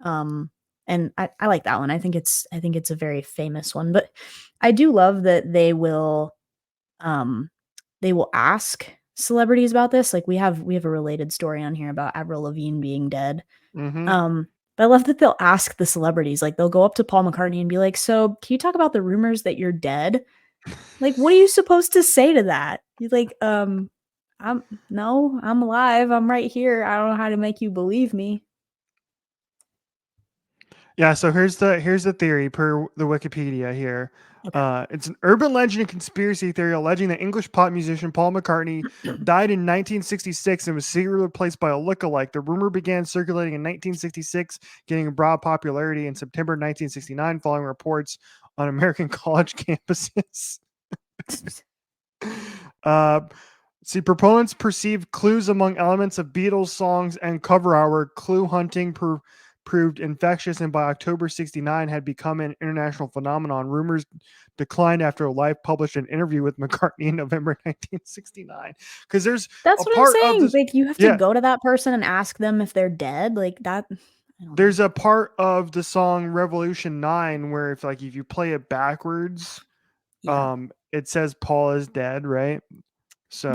And I like that one. I think it's a very famous one. But I do love that they will ask celebrities about this. Like we have a related story on here about Avril Lavigne being dead. Mm-hmm. But I love that they'll ask the celebrities, like they'll go up to Paul McCartney and be like, "So, can you talk about the rumors that you're dead?" Like, what are you supposed to say to that? He's like, I'm no, I'm alive. I'm right here. I don't know how to make you believe me." Yeah, so here's the theory per the Wikipedia here. Okay. It's an urban legend and conspiracy theory alleging that English pop musician Paul McCartney died in 1966 and was secretly replaced by a lookalike. The rumor began circulating in 1966, getting broad popularity in September 1969 following reports on American college campuses. Proponents perceived clues among elements of Beatles songs and cover art. Clue hunting proved infectious, and by October 69 had become an international phenomenon. Rumors declined after Life published an interview with McCartney in November 1969. Because there's That's a what I'm part of saying. this, Like, you have to yeah, go to that person and ask them if they're dead. Like that. I don't know. there's a part of the song Revolution 9 where if you play it backwards, Yeah. it says Paul is dead, right? So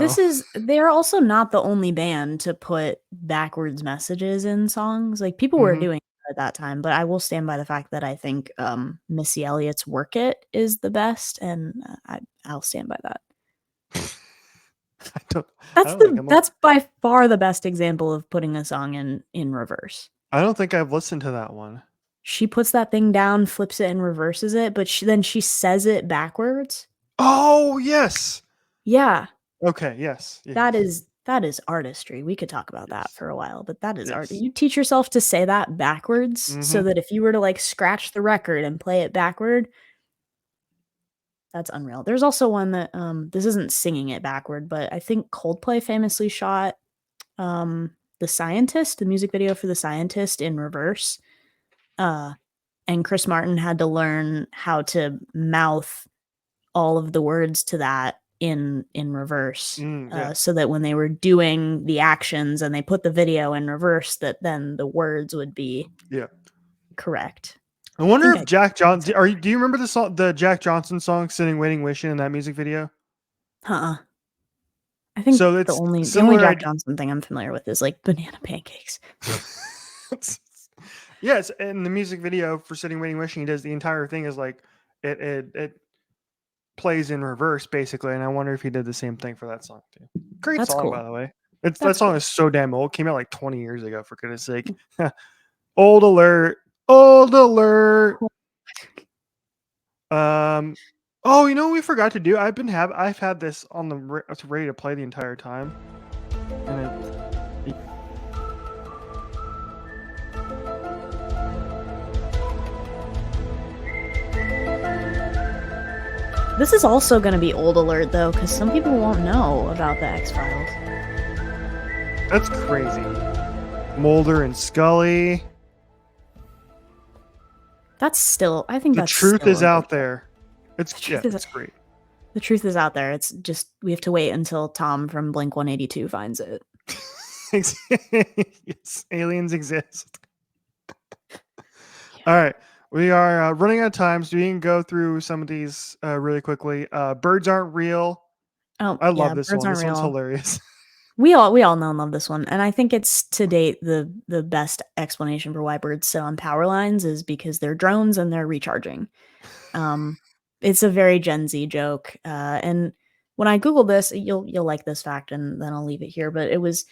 They're also not the only band to put backwards messages in songs. Like people were mhm. doing it at that time, but I will stand by the fact that I think Missy Elliott's "Work It" is the best, and I'll stand by that. I don't think That's by far the best example of putting a song in reverse. I don't think I've listened to that one. She puts that thing down, flips it, and reverses it, but then she says it backwards. Oh, yes. Yeah. Okay, yes. That Yes. is artistry. We could talk about that Yes. for a while, but that is art. Yes. You teach yourself to say that backwards so Mhm. that if you were to like scratch the record and play it backward, that's unreal. There's also one that this isn't singing it backward, but I think Coldplay famously shot The Scientist, the music video for The Scientist, in reverse. And Chris Martin had to learn how to mouth all of the words to that in reverse, Yeah. so that when they were doing the actions and they put the video in reverse, that then the words would be Yeah. correct. I wonder think if I Jack Johnson do you remember the Jack Johnson song Sitting Waiting Wishing in that music video? Uh-uh. I think So the it's only similar Jack Johnson thing I'm familiar with is like banana pancakes. Yes, in the music video for Sitting Waiting Wishing, he does the entire thing is like it plays in reverse basically, and I wonder if he did the same thing for that song too. Great That's song, cool. by the way. That That's song cool. is so damn old. Came out like 20 years ago, for goodness sake. Old alert. Old alert. Oh, you know what we forgot to do? I've had this on the it's ready to play the entire time. And This is also going to be old alert though, because some people won't know about the X-Files. that's crazy. Mulder and Scully. That's still, I think The that's truth still is a out good show. there. It's truth yeah, is- it's great. The truth is out there. It's just we have to wait until Tom from Blink 182 finds it. Yes, aliens exist. All right, we are running out of time, so we can go through some of these really quickly. Birds aren't real. Oh, I love yeah, this birds one. aren't This one's real. hilarious. We all know and love this one, and I think it's to date the best explanation for why birds sit on power lines is because they're drones and they're recharging. It's a very Gen Z joke, and when I googled this, you'll like this fact, and then I'll leave it here. But it was,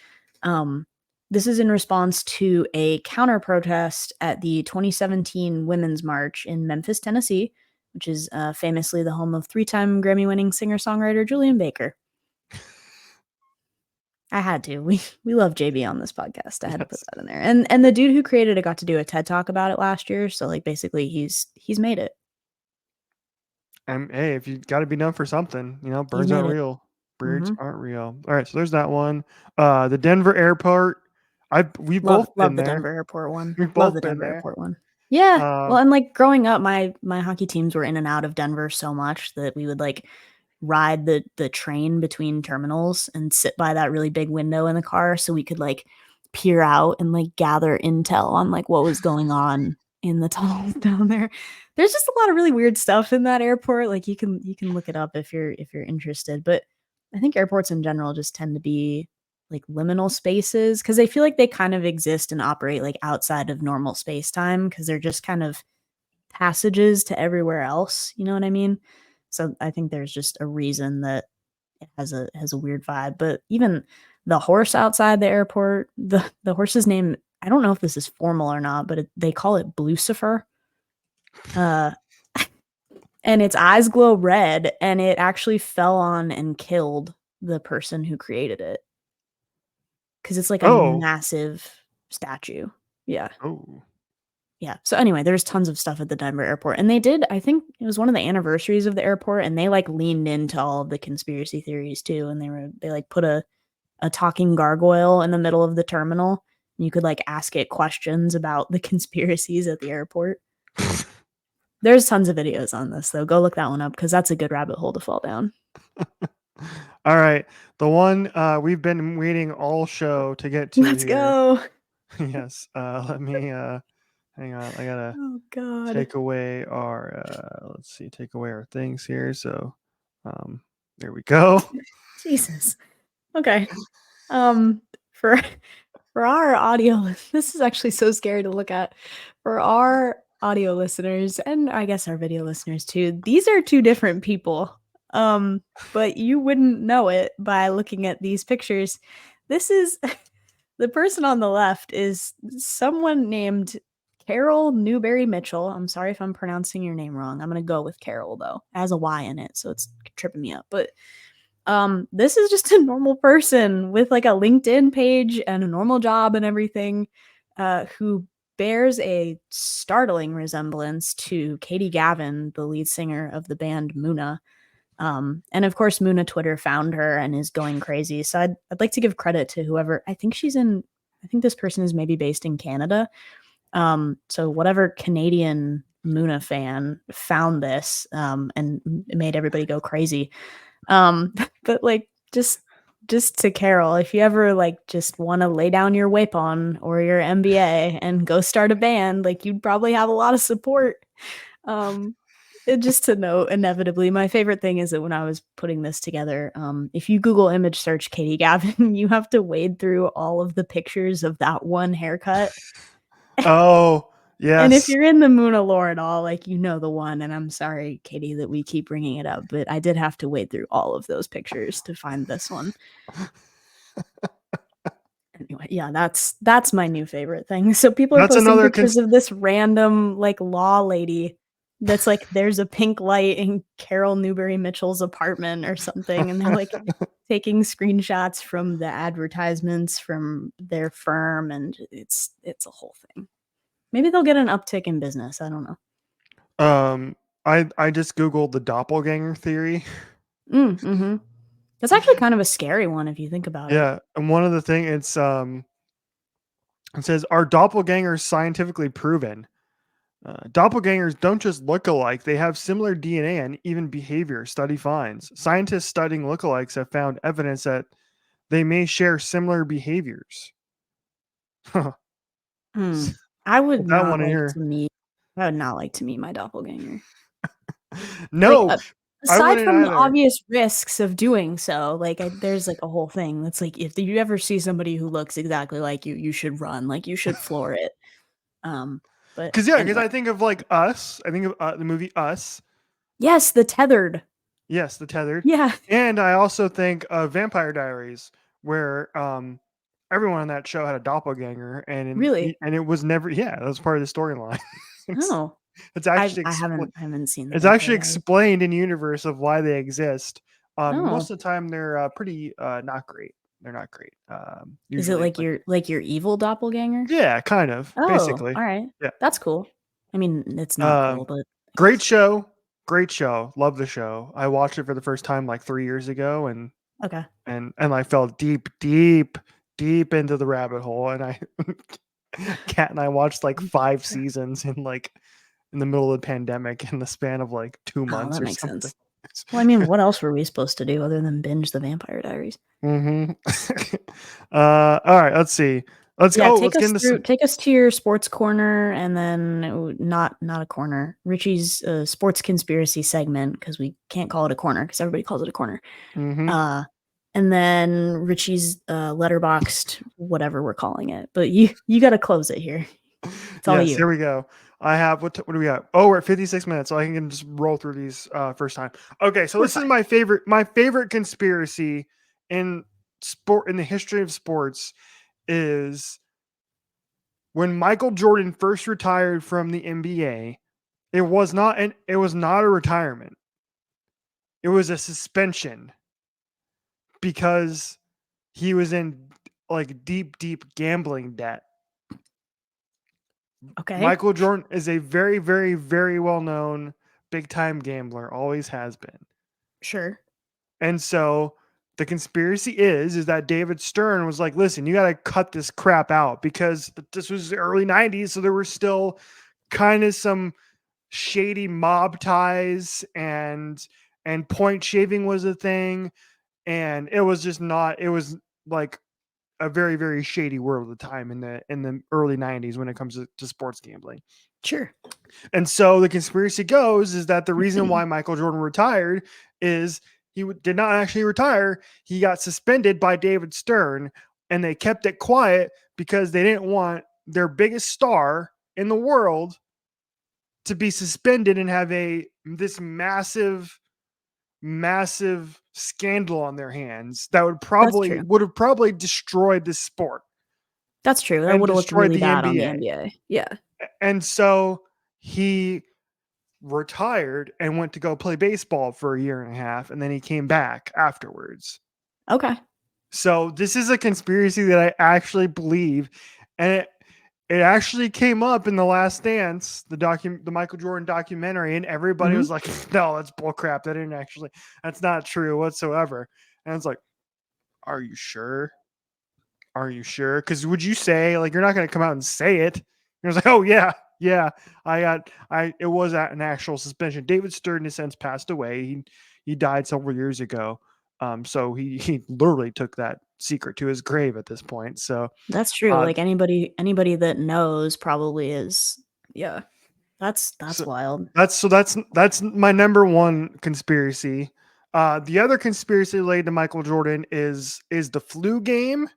this is in response to a counter protest at the 2017 Women's March in Memphis, Tennessee, which is famously the home of 3-time Grammy-winning singer-songwriter Julian Baker. I had to. We love JB on this podcast. I had to put that in there. And the dude who created it got to do a TED Talk about it last year. So like basically he's made it. And hey, if you got to be known for something, you know, birds made aren't it. real. Birds aren't real. All right, so there's that one. The Denver airport. We've both Love been the there. Denver airport one. We've Love both the been Denver there. airport one. Yeah. Well, and like growing up, my hockey teams were in and out of Denver so much that we would like ride the train between terminals and sit by that really big window in the car so we could like peer out and like gather intel on like what was going on in the tunnels down there. There's just a lot of really weird stuff in that airport. Like you can look it up if you're interested. But I think airports in general just tend to be like liminal spaces because they feel like they kind of exist and operate like outside of normal space time because they're just kind of passages to everywhere else. You know what I mean? So I think there's just a reason that it has a weird vibe. But even the horse outside the airport, the horse's name, I don't know if this is formal or not, but they call it Blucifer. And its eyes glow red, and it actually fell on and killed the person who created it. Because it's like a massive statue. Yeah. Oh. Yeah. So anyway, there's tons of stuff at the Denver airport. And they did, I think it was one of the anniversaries of the airport, and they like leaned into all of the conspiracy theories too. And they like put a talking gargoyle in the middle of the terminal. And you could like ask it questions about the conspiracies at the airport. There's tons of videos on this though. Go look that one up because that's a good rabbit hole to fall down. All right. The one we've been waiting all show to get to. Let's go. Yes. Let me hang on. I gotta take away our take away our things here. So there we go. Jesus. Okay. For our audio, this is actually so scary to look at. For our audio listeners, and I guess our video listeners too, these are two different people. But you wouldn't know it by looking at these pictures. This is the person on the left is someone named Carol Newberry Mitchell. I'm sorry if I'm pronouncing your name wrong. I'm gonna go with Carol though. It has a Y in it, so it's tripping me up. But this is just a normal person with like a LinkedIn page and a normal job and everything, who bears a startling resemblance to Katie Gavin, the lead singer of the band Muna. And of course, Muna Twitter found her and is going crazy. So I'd like to give credit to whoever. I think this person is maybe based in Canada. So whatever Canadian Muna fan found this and made everybody go crazy. But like just to Carol, if you ever like just want to lay down your WAPON or your MBA and go start a band, like you'd probably have a lot of support. Just to note, inevitably, my favorite thing is that when I was putting this together, if you Google image search Katie Gavin, you have to wade through all of the pictures of that one haircut. Oh, yes. And if you're in the Muna lore at all, like you know the one, and I'm sorry, Katie, that we keep bringing it up, but I did have to wade through all of those pictures to find this one. Anyway, yeah, that's my new favorite thing. So people are posting pictures of this random like law lady that's like there's a pink light in Carol Newberry Mitchell's apartment or something, and they're like taking screenshots from the advertisements from their firm, and it's a whole thing. Maybe they'll get an uptick in business. I don't know. I just Googled the doppelganger theory. Mm-hmm. That's actually kind of a scary one if you think about it. Yeah, and one of the things it says, are doppelgangers scientifically proven? Doppelgangers don't just look alike; they have similar DNA and even behavior. Study finds. Scientists studying lookalikes have found evidence that they may share similar behaviors. I would not like to meet my doppelganger. No, Aside wouldn't from the either. obvious risks of doing so, like there's like a whole thing that's like if you ever see somebody who looks exactly like you should run, like you should floor it. But Because anyway, I think of like Us. I think of the movie Us. yes, the tethered. Yes, The Tethered. Yeah, And I also think of Vampire Diaries, where everyone on that show had a doppelganger, really. and it was never that was part of the storyline. it's, Oh, it's I actually I haven't seen the it's Vampire actually Diaries. explained in universe of why they exist. Oh, Most of the time they're pretty not great. They're not great. is it Usually, like your evil doppelganger? yeah, kind of, Oh, basically, all right, yeah. that's cool. I mean, it's not Um, cool, but I Great guess. show, great show. Love the show. I watched it for the first time like 3 years ago, and Okay. I fell deep into the rabbit hole, and I Kat and I watched like 5 seasons in the middle of the pandemic in the span of like 2 Oh, months that or makes something. sense. Well, I mean, what else were we supposed to do other than binge the Vampire Diaries? Mm-hmm. All right, let's see. Let's Yeah, let's get into some. take us to your sports corner, and then not a corner. Richie's sports conspiracy segment, because we can't call it a corner because everybody calls it a corner. Mm-hmm. And then Richie's letterboxed, whatever we're calling it. But you got to close it here. It's all Yes, you. here we go. I have what do we got? Oh, we're at 56 minutes, so I can just roll through these first time. Okay, so We're this is my favorite conspiracy in in the history of sports is when Michael Jordan first retired from the NBA. It was not a retirement. It was a suspension because he was in like deep gambling debt. Okay. Michael Jordan is a very, very, very well known big time gambler, always has been. Sure. And so the conspiracy is that David Stern was like, listen, you got to cut this crap out because this was the early 90s. So there were still kind of some shady mob ties and point shaving was a thing. And it was just not, it was like a very, very shady world at the time in the early 90s when it comes to sports gambling. Sure. And so the conspiracy goes is that the reason why Michael Jordan retired is he did not actually retire. He got suspended by David Stern, and they kept it quiet because they didn't want their biggest star in the world to be suspended and have this massive scandal on their hands that would have probably destroyed the sport. That's true. That And would have looked destroyed really the bad on the NBA. NBA. Yeah. And so he retired and went to go play baseball for a year and a half, and then he came back afterwards. Okay. So this is a conspiracy that I actually believe, and it actually came up in The Last Dance, the Michael Jordan documentary, and everybody was like, "No, that's bullcrap. That's not true whatsoever." And it's like, "Are you sure? Are you sure? Because would you say like you're not going to come out and say it?" You're like, "Oh yeah, it was an actual suspension." David Stern has since passed away. He died several years ago. So he literally took that secret to his grave at this point. So That's true. Like anybody that knows probably is. Yeah. That's wild. That's my number one conspiracy. The other conspiracy related to Michael Jordan is the flu game.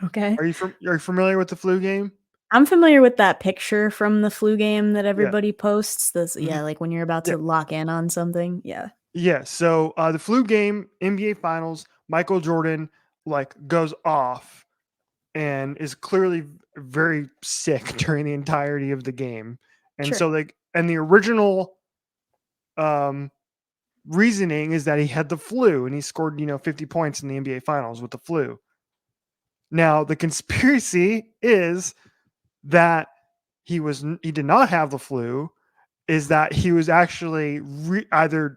Okay. Are you familiar with the flu game? I'm familiar with that picture from the flu game that everybody posts. This, Mhm. like when you're about to lock in on something. Yeah. Yeah. So the flu game, NBA Finals, Michael Jordan like goes off and is clearly very sick during the entirety of the game. And Sure. so the original reasoning is that he had the flu and he scored 50 points in the NBA Finals with the flu. Now the conspiracy is that he did not have the flu, is that he was actually either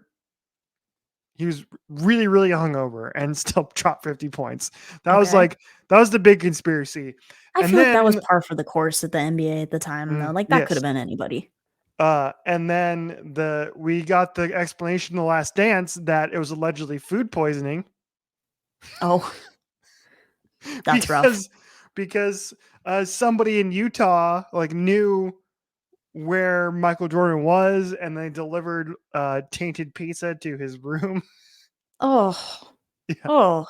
he was really, really hungover and still dropped 50 points. That was the big conspiracy. I feel like that was par for the course at the NBA at the time, though. Like that could have been anybody. And then we got the explanation in The Last Dance that it was allegedly food poisoning. Oh, that's rough. Because somebody in Utah like knew where Michael Jordan was, and they delivered tainted pizza to his room. Oh, Yeah. oh.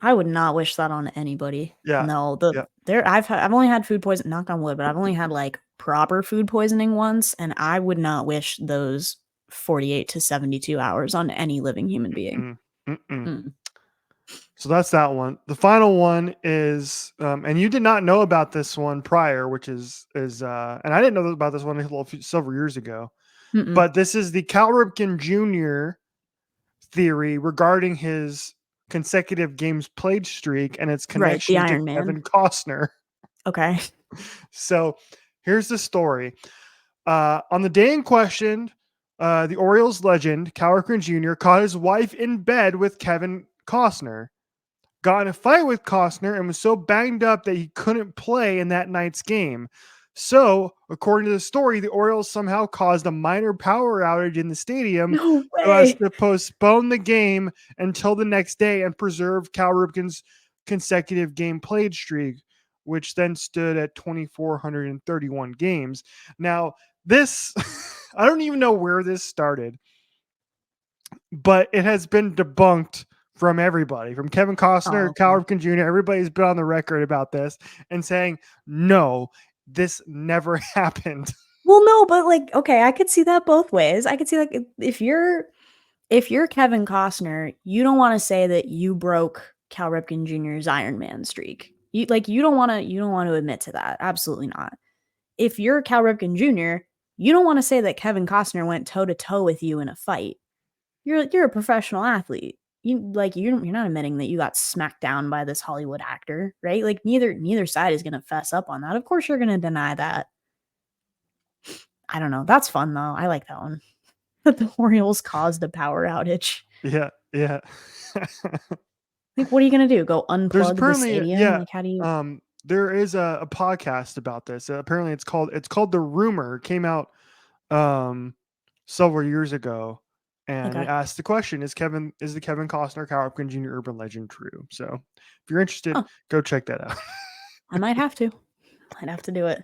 I would not wish that on anybody. Yeah. No, Yeah. I've only had food poison, knock on wood, but I've only had like proper food poisoning once, and I would not wish those 48 to 72 hours on any living human being. Mm. So that's that one. The final one is, and you did not know about this one prior, which is, and I didn't know about this one until several years ago. Mm-mm. But this is the Cal Ripken Jr. theory regarding his consecutive games played streak and its Right, the connection to Iron Man. Kevin Costner. Okay. So here's the story. On the day in question, the Orioles legend, Cal Ripken Jr., caught his wife in bed with Kevin Costner, got in a fight with Costner, and was so banged up that he couldn't play in that night's game. So, according to the story, the Orioles somehow caused a minor power outage in the stadium No so as way. to postpone the game until the next day and preserve Cal Ripken's consecutive game played streak, which then stood at 2,431 games. Now, this, I don't even know where this started, but it has been debunked from everybody, from Kevin Costner, Oh, Cal okay. Ripken Jr. Everybody's been on the record about this and saying, no, this never happened. Well, no, but like, okay, I could see that both ways. I could see like if you're Kevin Costner, you don't want to say that you broke Cal Ripken Jr.'s Iron Man streak. You don't want to admit to that. Absolutely not. If you're Cal Ripken Jr., you don't want to say that Kevin Costner went toe to toe with you in a fight. You're a professional athlete. You're not admitting that you got smacked down by this Hollywood actor, right? Like neither side is going to fess up on that. Of course you're going to deny that. I don't know. That's fun though. I like that one. That the Orioles caused a power outage. Yeah. Like, what are you gonna do? Go There's unplug the apparently, stadium? Like, how do you? there is a podcast about this. Apparently it's called The Rumor. It came out several years ago, and it Okay. asked the question: is the Kevin Costner Cal Ripken Jr. urban legend true? So if you're interested, Huh. go check that out. I might have to. I'd have to do it.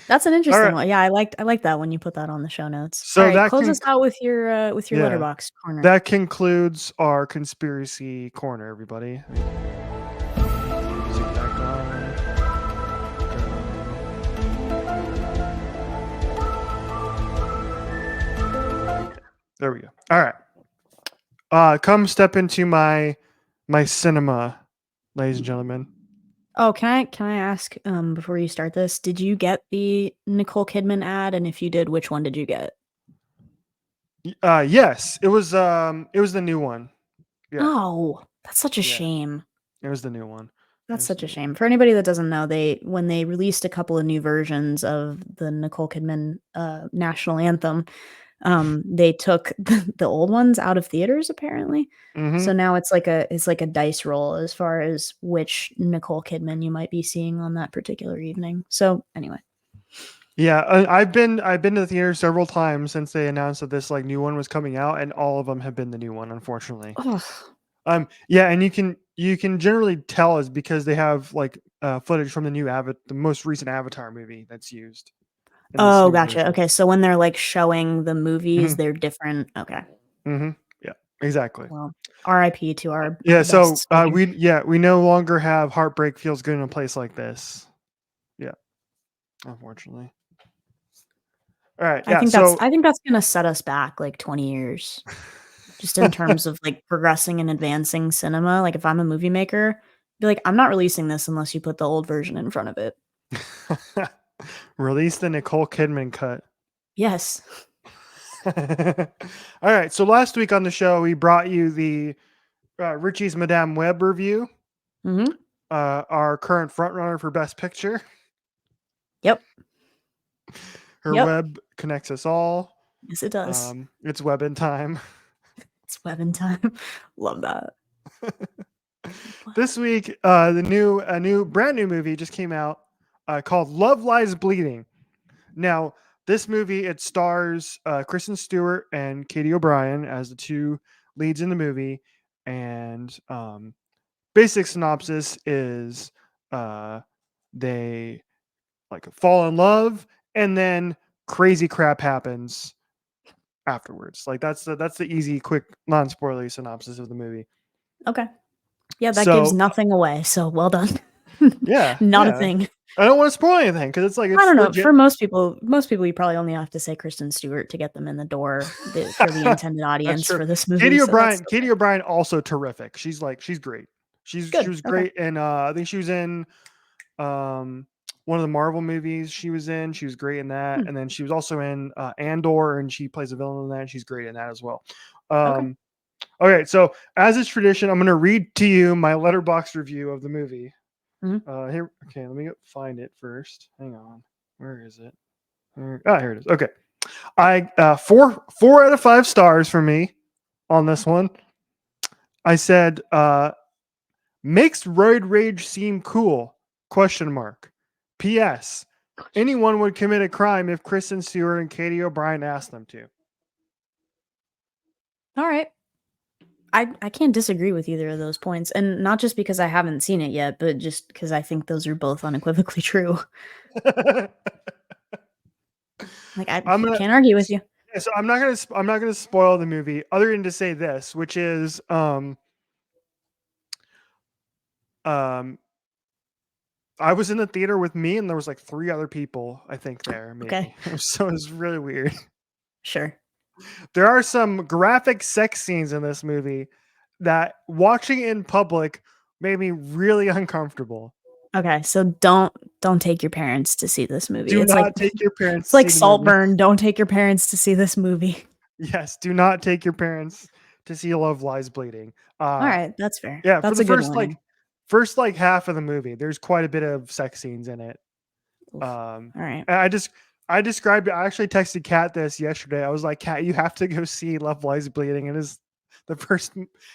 That's an All interesting right. one. Yeah, I like that when you put that on the show notes. So All right, that close can us out with your yeah, Letterboxd corner. that concludes our conspiracy corner, everybody. Music back on. There we go. All right. Come step into my cinema, ladies and gentlemen. Oh, can I ask before you start this? Did you get the Nicole Kidman ad? And if you did, which one did you get? Yes, it was the new one. Yeah. Oh, that's such a Yeah. shame. It was the new one. That's such a shame. For anybody that doesn't know, when they released a couple of new versions of the Nicole Kidman national anthem, they took the old ones out of theaters apparently. Mhm. So now it's like a dice roll as far as which Nicole Kidman you might be seeing on that particular evening. So anyway. Yeah, I've been to the theater several times since they announced that this like new one was coming out, and all of them have been the new one, unfortunately. Ugh. Yeah, and you can generally tell is because they have like footage from the most recent Avatar movie that's used. in this Oh, new gotcha. version. Okay, so when they're like showing the movies, Mhm. they're different. Okay. Yeah, exactly. Well, RIP to our Yeah, the so best singer. we no longer have Heartbreak Feels Good in a place like this. Yeah, unfortunately. All right. Yeah. I think So that's gonna set us back like 20 years. Just in terms of like progressing and advancing cinema. Like if I'm a movie maker, be like, I'm not releasing this unless you put the old version in front of it. release the Nicole Kidman cut. Yes. All right. So last week on the show, we brought you the Richie's Madame Web review. Mm-hmm. Our current frontrunner for Best Picture. Yep. Her web connects us all. Yes, it does. It's web in time. It's web in time. Love that. This week, a brand new movie just came out called Love Lies Bleeding. Now, this movie, it stars Kristen Stewart and Katie O'Brien as the two leads in the movie. And basic synopsis is they like fall in love, and then crazy crap happens afterwards. Like that's the easy, quick, non-spoilery synopsis of the movie. Okay. Yeah, that gives So nothing away. So well done. yeah, Not a yeah. thing. I don't want to spoil anything because it's like I it's don't know. legit. For most people, you probably only have to say Kristen Stewart to get them in the door for the intended That's audience true. for this movie. Katie so that's O'Brien. Katie O'Brien also terrific. She's great. She good. was Okay. great, and I think she was in one of the Marvel movies she was in. She was great in that, Hmm. and then she was also in Andor, and she plays a villain in that. She's great in that as well. Okay. Okay, so as is tradition, I'm going to read to you my Letterboxd review of the movie. Mhm. Here, okay, let me find it first. Hang on, where is it? Here it is. Okay, I 4 out of 5 stars for me on this one. I said makes roid rage seem cool? Question mark. P.S. Anyone would commit a crime if Kristen Stewart and Katie O'Brien asked them to. All right. I can't disagree with either of those points, and not just because I haven't seen it yet, but just because I think those are both unequivocally true. Like I I'm gonna can't argue with you. yeah, so I'm not gonna spoil the movie other than to say this, which is I was in the theater with me and there was like 3 other people, I think there maybe. Okay. So it's really weird. Sure. There are some graphic sex scenes in this movie that watching in public made me really uncomfortable. Okay, so don't take your parents to see this movie. Do It's like not take your parents it's to like see the movie. Saltburn. Don't take your parents to see this movie. Yes, do not take your parents to see Love Lies Bleeding. All right, that's fair. Yeah, That's for a the good first warning. like half of the movie, there's quite a bit of sex scenes in it. Oof. All right. And I described it. I actually texted Kat this yesterday. I was like, Kat, you have to go see Love Lies Bleeding. It is the first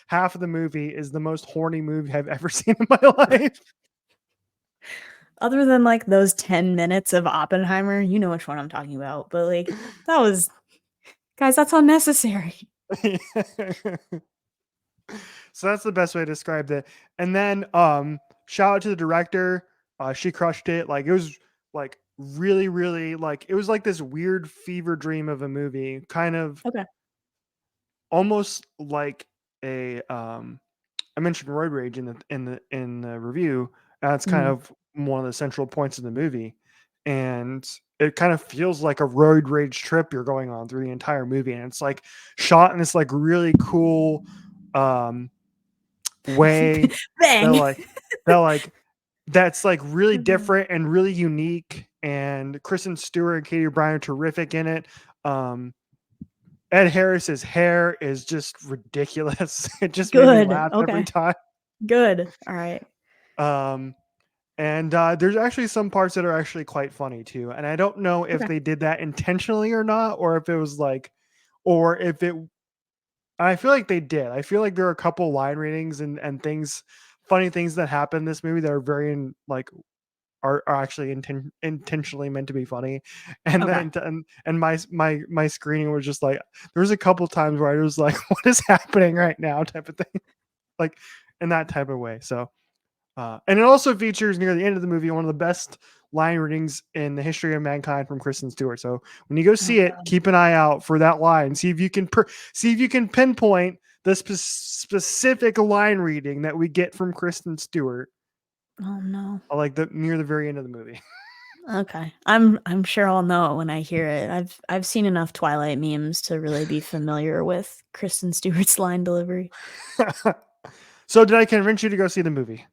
half of the movie is the most horny movie I've ever seen in my life. Other than like those 10 minutes of Oppenheimer, you know which one I'm talking about. But like that was guys, that's unnecessary. So that's the best way to describe it. And then shout out to the director. She crushed it. Like it was like really, really like it was like this weird fever dream of a movie, kind of Okay. almost like a I mentioned roid rage in the review. That's kind Mhm. of one of the central points of the movie, and it kind of feels like a roid rage trip you're going on through the entire movie, and it's like shot in this like really cool way that Bang. like that's like really Mhm. different and really unique. And Kristen Stewart and Katie O'Brien are terrific in it. Ed Harris's hair is just ridiculous. It just made me Good. laugh every Okay. time. Good. All right. And there's actually some parts that are actually quite funny too. And I don't know if Okay. they did that intentionally or not, or if it was like, or if it. I feel like they did. I feel like there are a couple line readings and things, funny things that happen in this movie that are very like are actually intentionally meant to be funny. And Okay. then and my screening was just like there was a couple times where I was like, what is happening right now type of thing, like in that type of way. So and it also features near the end of the movie one of the best line readings in the history of mankind from Kristen Stewart. So when you go see Oh, it, God. keep an eye out for that line. See if you can pinpoint the specific line reading that we get from Kristen Stewart. Oh no. Like near the very end of the movie. Okay. I'm sure I'll know it when I hear it. I've seen enough Twilight memes to really be familiar with Kristen Stewart's line delivery. So did I convince you to go see the movie?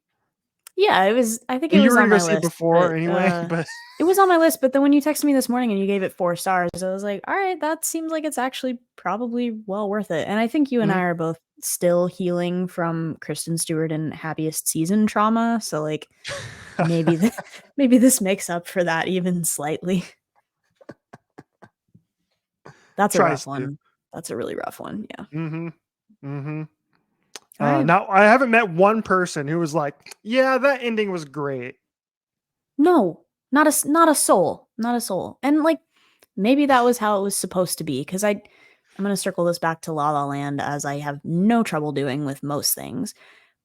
Yeah, I think it You was were on gonna go my see it list, before but anyway, but it was on my list, but then when you texted me this morning and you gave it 4 stars, I was like, "All right, that seems like it's actually probably well worth it." And I think you and I Mhm. are both still healing from Kristen Stewart and Happiest Season trauma, so like maybe maybe this makes up for that even slightly. That's a Tries rough to. one. That's a really rough one. Yeah. Mm-hmm. Mm-hmm. All right. Now I haven't met one person who was like, "Yeah, that ending was great." No, not a soul, not a soul. And like maybe that was how it was supposed to be because I'm going to circle this back to La La Land as I have no trouble doing with most things.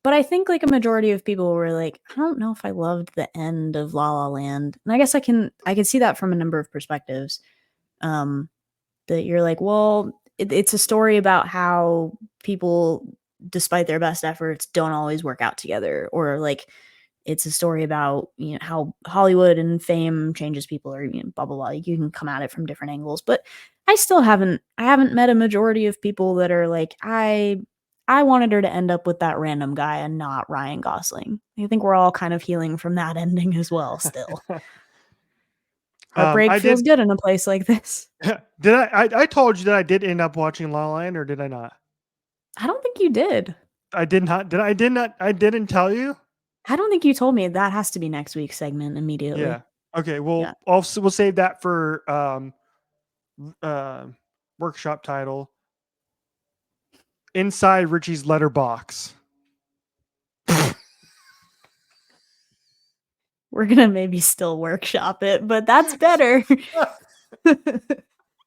But I think like a majority of people were like, I don't know if I loved the end of La La Land. And I guess I can see that from a number of perspectives. That you're like, well, it's a story about how people, despite their best efforts, don't always work out together, or like it's a story about, you know, how Hollywood and fame changes people, or, you know, blah blah blah. You can come at it from different angles, but I still haven't met a majority of people that are like, I wanted her to end up with that random guy and not Ryan Gosling. I think we're all kind of healing from that ending as well still. Heartbreak I feels did. good in a place like this. Did I told you that I did end up watching La La Land, or did I not? I don't think you did. I did not. Did I? Did not. I didn't tell you. I don't think you told me. That has to be next week's segment immediately. Yeah. Okay. Well, Yeah. we'll save that for workshop title. Inside Richie's letterbox. We're gonna maybe still workshop it, but that's better.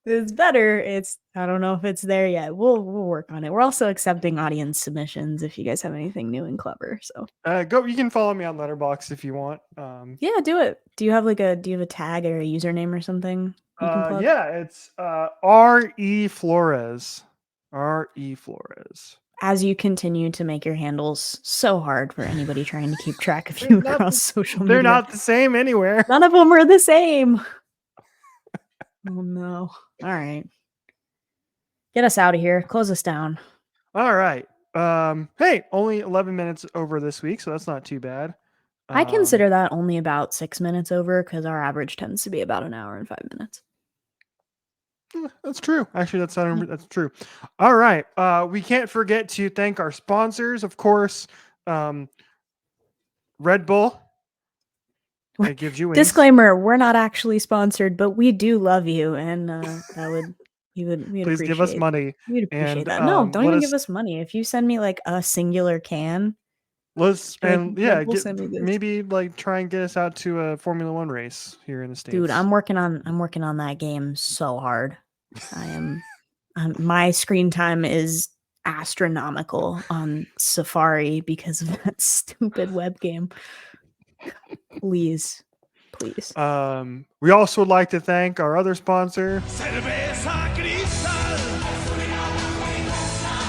It's better. I don't know if it's there yet. We'll work on it. We're also accepting audience submissions if you guys have anything new and clever. So Go. You can follow me on Letterboxd if you want. yeah, do it. Do you have a tag or a username or something you can plug? Yeah, it's R.E. Flores. R.E. Flores. As you continue to make your handles so hard for anybody trying to keep track of you across social media. They're not the same anywhere. None of them are the same. Oh no. All right. Get us out of here. Close us down. All right. Hey, only 11 minutes over this week, so that's not too bad. I consider that only about 6 minutes over because our average tends to be about an hour and 5 minutes. That's true. Actually, that's true. All right. We can't forget to thank our sponsors, of course. Red Bull. It gives you wings. Disclaimer: we're not actually sponsored, but we do love you, and we'd Please give us money. We'd appreciate And, that. No, don't even let give us money. If you send me like a singular can, Red Bull send me this. maybe like try and get us out to a Formula One race here in the States. Dude, I'm working on that game so hard. I am. My screen time is astronomical on Safari because of that stupid web game. Please. We also would like to thank our other sponsor. Cerveza Cristal.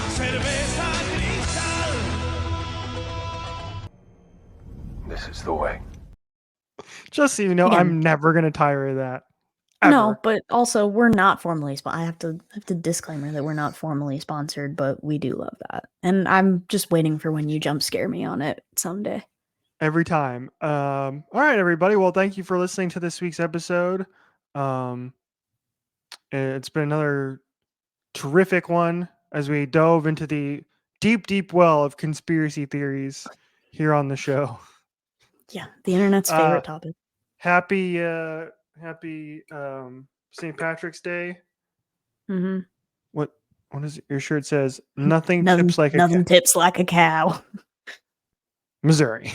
Cerveza Cristal. This is the way. Just so you know, Again. I'm never gonna tire of that. Ever. No, but also we're not formally I have to disclaimer that we're not formally sponsored, but we do love that. And I'm just waiting for when you jump scare me on it someday. Every time. All right, everybody. Well, thank you for listening to this week's episode. It's been another terrific one as we dove into the deep, deep well of conspiracy theories here on the show. Yeah, the internet's favorite topic. Happy St. Patrick's Day. Mm-hmm. What is it? Your shirt says nothing tips like a cow. Missouri.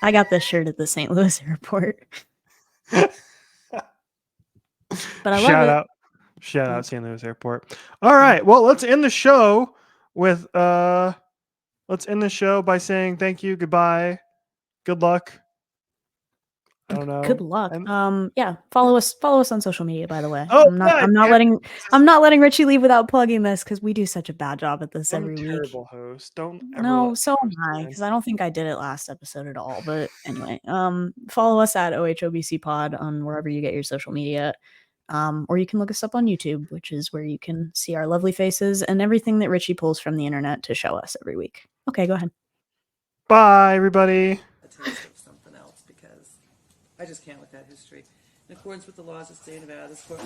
I got this shirt at the St. Louis airport. But I love it. Shout out St. Louis Airport. All right. Well, let's end the show with by saying thank you, goodbye, good luck. I don't know. Good luck. Yeah. Follow us on social media, by the way. Oh, I'm not letting Richie leave without plugging this because we do such a bad job at this every week. Terrible host. Don't ever No, so am I, because I don't think I did it last episode at all. But anyway, follow us at OHOBC Pod on wherever you get your social media. Or you can look us up on YouTube, which is where you can see our lovely faces and everything that Richie pulls from the internet to show us every week. Okay, go ahead. Bye, everybody. Something else because I just can't with that history. In accordance with the laws of the state of Nevada, this court.